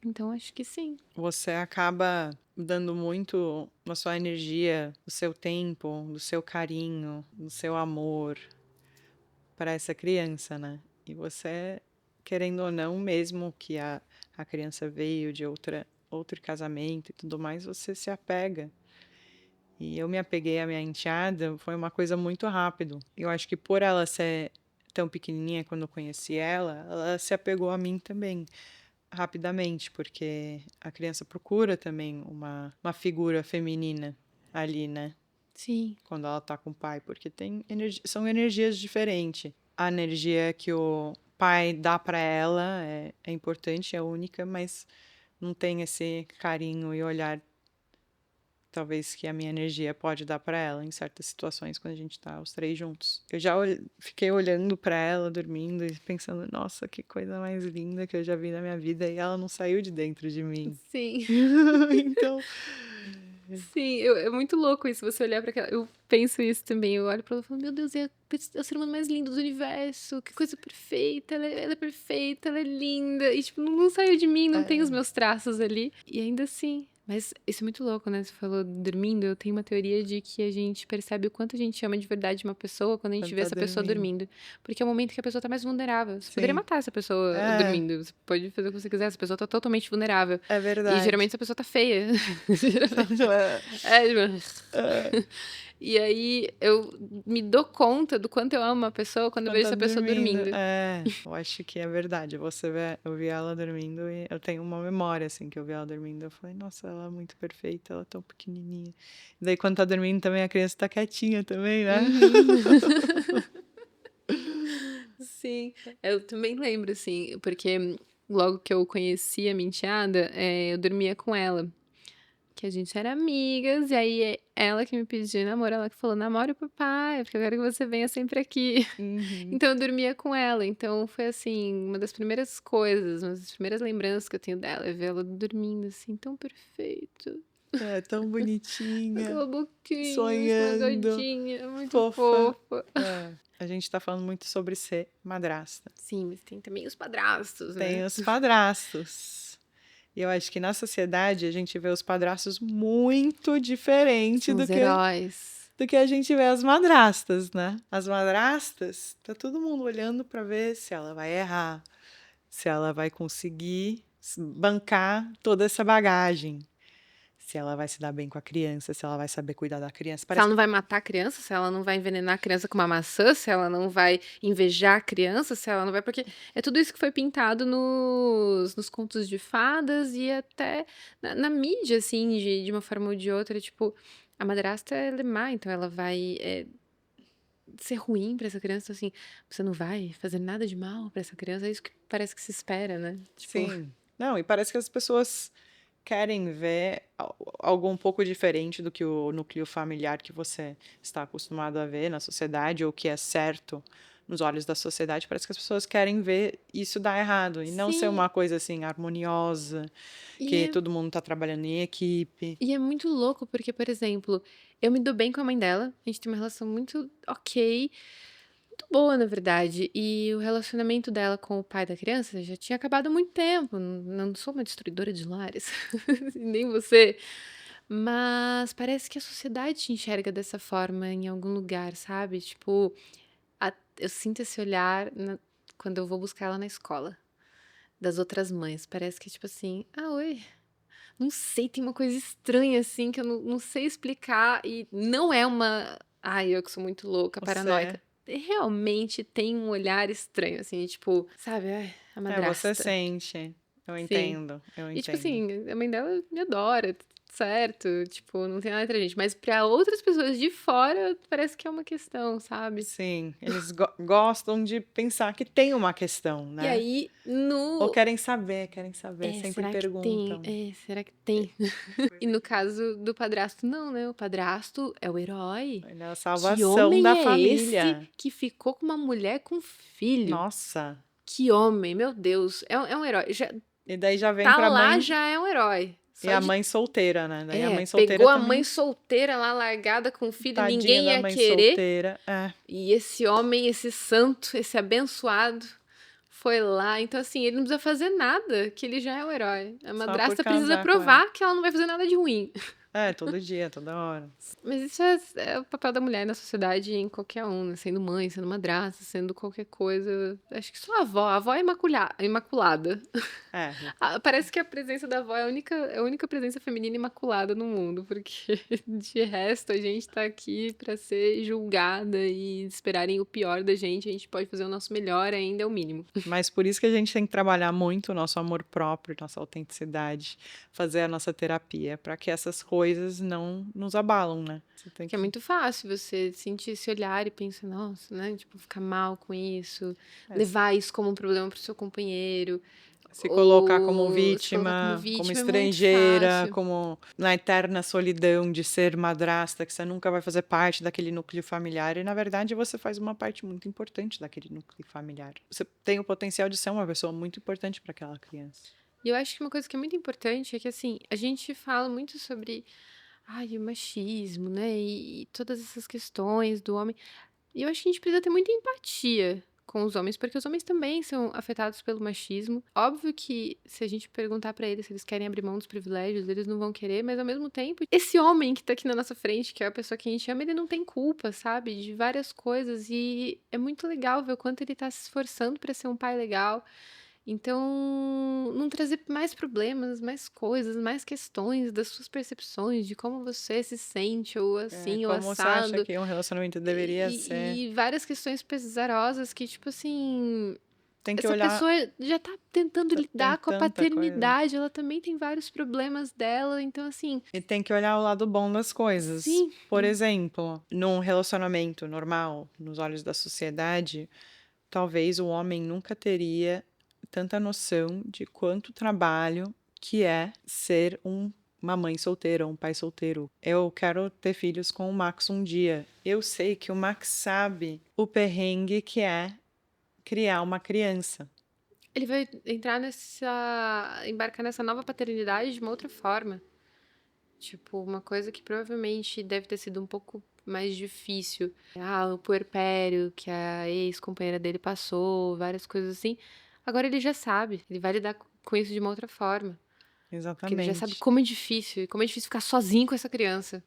Então, acho que sim.
Você acaba dando muito da sua energia, do seu tempo, do seu carinho, do seu amor para essa criança, né? E você, querendo ou não, mesmo que a criança veio de outro casamento e tudo mais, você se apega. E eu me apeguei à minha enteada, foi uma coisa muito rápido. Eu acho que por ela ser tão pequenininha quando eu conheci ela, ela se apegou a mim também rapidamente, porque a criança procura também uma figura feminina. ali, né?
Sim.
Quando ela tá com o pai, porque são energias diferentes. A energia que o pai dá pra ela é importante, é única, mas não tem esse carinho e olhar, talvez, que a minha energia pode dar pra ela em certas situações quando a gente tá os três juntos. Eu já fiquei olhando pra ela dormindo e pensando, nossa, que coisa mais linda que eu já vi na minha vida, e ela não saiu de dentro de mim.
Sim.
Então,
Sim, é muito louco isso, você olhar pra aquela. Eu penso isso também. Eu olho pra ela e falo, meu Deus, é o ser humano mais lindo do universo, que coisa perfeita, ela é perfeita, ela é linda. E, tipo, não saiu de mim, não tem os meus traços ali. E ainda assim. Mas isso é muito louco, né? Você falou dormindo, eu tenho uma teoria de que a gente percebe o quanto a gente ama de verdade uma pessoa quando a gente
quando
vê
tá
essa pessoa dormindo. Porque é o momento que a pessoa tá mais vulnerável. Você poderia
Sim.
matar essa pessoa dormindo, você pode fazer o que você quiser, essa pessoa tá totalmente vulnerável.
É
E
verdade.
geralmente essa pessoa tá feia. Tipo. E aí eu me dou conta do quanto eu amo uma pessoa quando eu vejo essa pessoa dormindo.
Eu acho que é verdade. Eu vi ela dormindo e eu tenho uma memória, assim, que eu vi ela dormindo. Eu falei, nossa, ela é muito perfeita, ela é tão pequenininha. E daí, quando tá dormindo também, a criança tá quietinha também, né?
Sim, eu também lembro, assim, porque logo que eu conheci a minha enteada, eu dormia com ela. Que a gente era amigas, e aí ela que me pediu em namoro, ela que falou: namora o papai, porque eu quero que você venha sempre aqui. Então eu dormia com ela. Então foi assim, uma das primeiras coisas, uma das primeiras lembranças que eu tenho dela é ver ela dormindo assim, tão perfeito.
É, tão bonitinha,
Aquela boquinha
sonhando,
esmagadinha, muito
fofa.
fofa.
A gente tá falando muito sobre ser madrasta.
Sim, mas tem também os padrastos, né?
Tem os padrastos. E eu acho que na sociedade a gente vê os padrastos muito diferente
São os heróis.
do que a gente vê as madrastas, né? As madrastas, tá todo mundo olhando pra ver se ela vai errar, se ela vai conseguir bancar toda essa bagagem, se ela vai se dar bem com a criança, se ela vai saber cuidar da criança.
Se ela não vai matar a criança, se ela não vai envenenar a criança com uma maçã, se ela não vai invejar a criança, se ela não vai. Porque é tudo isso que foi pintado nos contos de fadas e até na mídia, assim, de uma forma ou de outra. Tipo, a madrasta ela é má, então ela vai ser ruim pra essa criança. Assim, você não vai fazer nada de mal pra essa criança. É isso que parece que se espera, né? Tipo,
Sim. Não, e parece que as pessoas querem ver algo um pouco diferente do que o núcleo familiar que você está acostumado a ver na sociedade, ou que é certo nos olhos da sociedade. Parece que as pessoas querem ver isso dar errado e não ser
sim.
uma coisa assim harmoniosa, que todo mundo está trabalhando em equipe.
E é muito louco, porque, por exemplo, eu me dou bem com a mãe dela, a gente tem uma relação muito ok, muito boa, na verdade. E o relacionamento dela com o pai da criança já tinha acabado há muito tempo. Não sou uma destruidora de lares, nem você. Mas parece que a sociedade te enxerga dessa forma em algum lugar, sabe? Tipo, eu sinto esse olhar quando eu vou buscar ela na escola, das outras mães. Parece que, tipo assim, ah, oi. Não sei, tem uma coisa estranha, assim, que eu não sei explicar. E não é uma. Ai, eu que sou muito louca, paranoica. Realmente tem um olhar estranho, assim, tipo, sabe? Ai, a
Você
madrasta.
sente. Eu
Sim.
entendo, eu
E, tipo
entendo.
assim, a mãe dela me adora, certo? Tipo, não tem nada entre a gente. Mas pra outras pessoas de fora, parece que é uma questão, sabe?
Sim, eles gostam de pensar que tem uma questão,
E
né?
aí,
Ou querem saber, sempre
será que tem?
perguntam.
Será que tem? E no caso do padrasto, não, né? O padrasto é o herói.
Ele é a
Que
salvação
homem
da
é esse
família.
que ficou com uma mulher com filho?
Nossa.
Que homem, meu Deus. É um herói. Já,
E daí já vem
tá
pra
lá,
mãe
já é um herói.
e
Só
a
de.
mãe solteira, né? Daí a mãe solteira
Pegou a
também,
mãe solteira lá, largada com o filho,
tadinha
ninguém
da
ia
mãe
querer.
solteira.
E esse homem, esse santo, esse abençoado, foi lá. Então, assim, ele não precisa fazer nada, que ele já é o herói. A
Só por
madrasta precisa
casar com ela.
provar que ela não vai fazer nada de ruim.
Todo dia, toda hora.
Mas isso é o papel da mulher na sociedade em qualquer um, né? Sendo mãe, sendo madrasta, sendo qualquer coisa. Acho que só a avó é imaculada.
É,
Parece que a presença da avó é a única presença feminina imaculada no mundo, porque de resto a gente tá aqui pra ser julgada e esperarem o pior da gente, a gente pode fazer o nosso melhor, ainda é o mínimo.
mas por isso que a gente tem que trabalhar muito o nosso amor próprio, nossa autenticidade, fazer a nossa terapia, para que essas coisas coisas não nos abalam, né? Você tem
Que é muito fácil você sentir esse olhar e pensar, nossa, né? Tipo, ficar mal com isso,
é,
levar isso como um problema pro seu companheiro,
se colocar como
ou se colocar como
vítima, como
vítima é muito
estrangeira,
fácil.
como na eterna solidão de ser madrasta, que você nunca vai fazer parte daquele núcleo familiar. E, na verdade, você faz uma parte muito importante daquele núcleo familiar. Você tem o potencial de ser uma pessoa muito importante para aquela criança.
E eu acho que uma coisa que é muito importante é que, assim, a gente fala muito sobre, ai, o machismo, né? E todas essas questões do homem. E eu acho que a gente precisa ter muita empatia com os homens, porque os homens também são afetados pelo machismo. Óbvio que se a gente perguntar pra eles se eles querem abrir mão dos privilégios, eles não vão querer, mas ao mesmo tempo, esse homem que tá aqui na nossa frente, que é a pessoa que a gente ama, ele não tem culpa, sabe? De várias coisas. E é muito legal ver o quanto ele tá se esforçando pra ser um pai legal. Então, não trazer mais problemas, mais coisas, mais questões das suas percepções, de como você se sente, ou assim, ou
Como você acha
assado.
que um relacionamento deveria ser?
E várias questões pesarosas que, tipo assim,
Tem que
essa
olhar,
pessoa já tá tentando
tem
lidar com a
tanta coisa.
paternidade, ela também tem vários problemas dela, então assim,
E tem que olhar o lado bom das coisas.
sim,
Por exemplo, num relacionamento normal, nos olhos da sociedade, talvez o homem nunca teria tanta noção de quanto trabalho que é ser uma mãe solteira, um pai solteiro. Eu quero ter filhos com o Max um dia. Eu sei que o Max sabe o perrengue que é criar uma criança.
ele vai embarcar nessa nova paternidade de uma outra forma. Tipo, uma coisa que provavelmente deve ter sido um pouco mais difícil. Ah, o puerpério que a ex-companheira dele passou, várias coisas assim. Agora ele já sabe, ele vai lidar com isso de uma outra forma. Porque ele já sabe
Exatamente.
como é difícil, e como é difícil ficar sozinho com essa criança.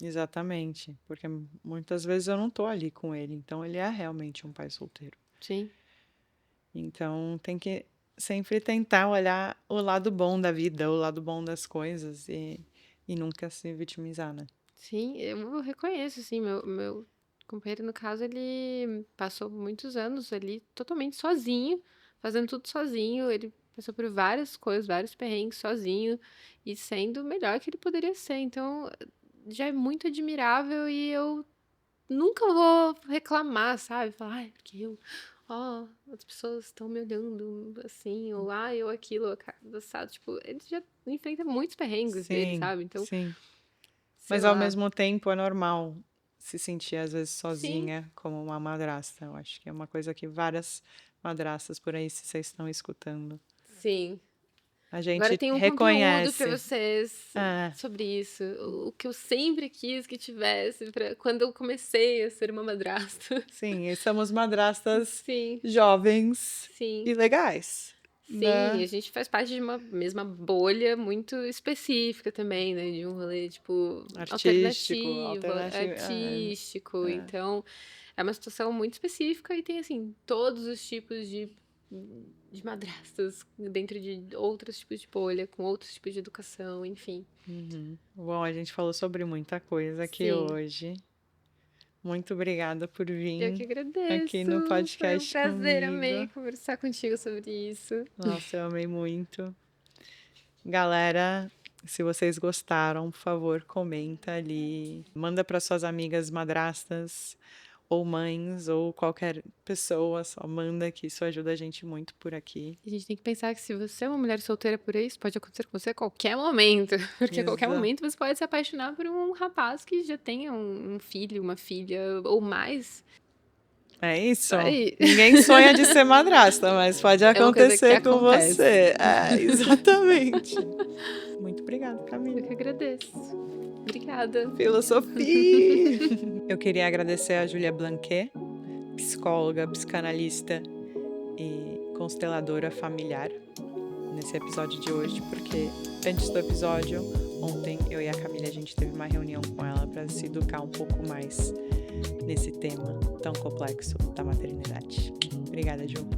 Exatamente. Porque muitas vezes eu não tô ali com ele. Então ele é realmente um pai solteiro.
Sim.
Então tem que sempre tentar olhar o lado bom da vida, o lado bom das coisas e nunca se vitimizar, né?
Sim, eu reconheço, assim, meu companheiro, no caso, ele passou muitos anos ali totalmente sozinho, fazendo tudo sozinho. Ele passou por várias coisas, vários perrengues sozinho e sendo o melhor que ele poderia ser. Então, já é muito admirável e eu nunca vou reclamar, sabe? Falar, ai, porque eu, ó, as pessoas estão me olhando assim, ou eu aquilo, sabe? Tipo, ele já enfrenta muitos perrengues dele,
Sim,
sabe? Então,
sim.
sei
Mas ao
lá.
mesmo tempo é normal se sentir às vezes
Sim,
sozinha como uma madrasta. Eu acho que é uma coisa que várias madrastas por aí, se vocês estão escutando,
sim.
a
Agora
gente
tem um conteúdo pra
reconhece.
vocês
É,
sobre isso. O que eu sempre quis que tivesse quando eu comecei a ser uma madrasta.
sim, e somos madrastas
Sim,
jovens
sim.
e legais,
Sim, a
né?
gente faz parte de uma mesma bolha muito específica também, né? De um rolê, tipo,
Artístico,
alternativo,
alternativo.
artístico.
É.
Então, é uma situação muito específica e tem, assim, todos os tipos de madrastas dentro de outros tipos de bolha, com outros tipos de educação, enfim.
Uhum. Bom, a gente falou sobre muita coisa aqui
Sim,
hoje. Muito obrigada por
eu que
vir aqui
agradeço.
no
Foi um
podcast
prazer, amei
comigo.
conversar contigo sobre isso.
Nossa, eu amei muito. Galera, se vocês gostaram, por favor, comenta ali. Manda para suas amigas madrastas ou mães ou qualquer pessoa, só manda que isso ajuda a gente muito por aqui.
A gente tem que pensar que se você é uma mulher solteira por aí, isso pode acontecer com você a qualquer momento. Porque a qualquer
Exato.
momento você pode se apaixonar por um rapaz que já tenha um filho, uma filha ou mais.
É
Isso
isso.
aí.
Ninguém sonha de ser madrasta, mas pode
É uma coisa que
acontecer com
acontece.
você. É, exatamente. Muito obrigada,
Eu que
Camila.
agradeço. Obrigada.
Filosofia! Eu queria agradecer a Júlia Blanquet, psicóloga, psicanalista e consteladora familiar, nesse episódio de hoje, porque antes do episódio, ontem eu e a Camila, a gente teve uma reunião com ela para se educar um pouco mais nesse tema tão complexo da maternidade. Obrigada, Ju.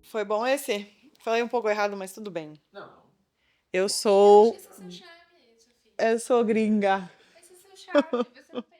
Foi bom esse? Falei um pouco errado, mas tudo bem.
Não.
Eu sou.
Esse é seu charme, Sofia.
Eu sou gringa.
Esse é seu charme. Você não tem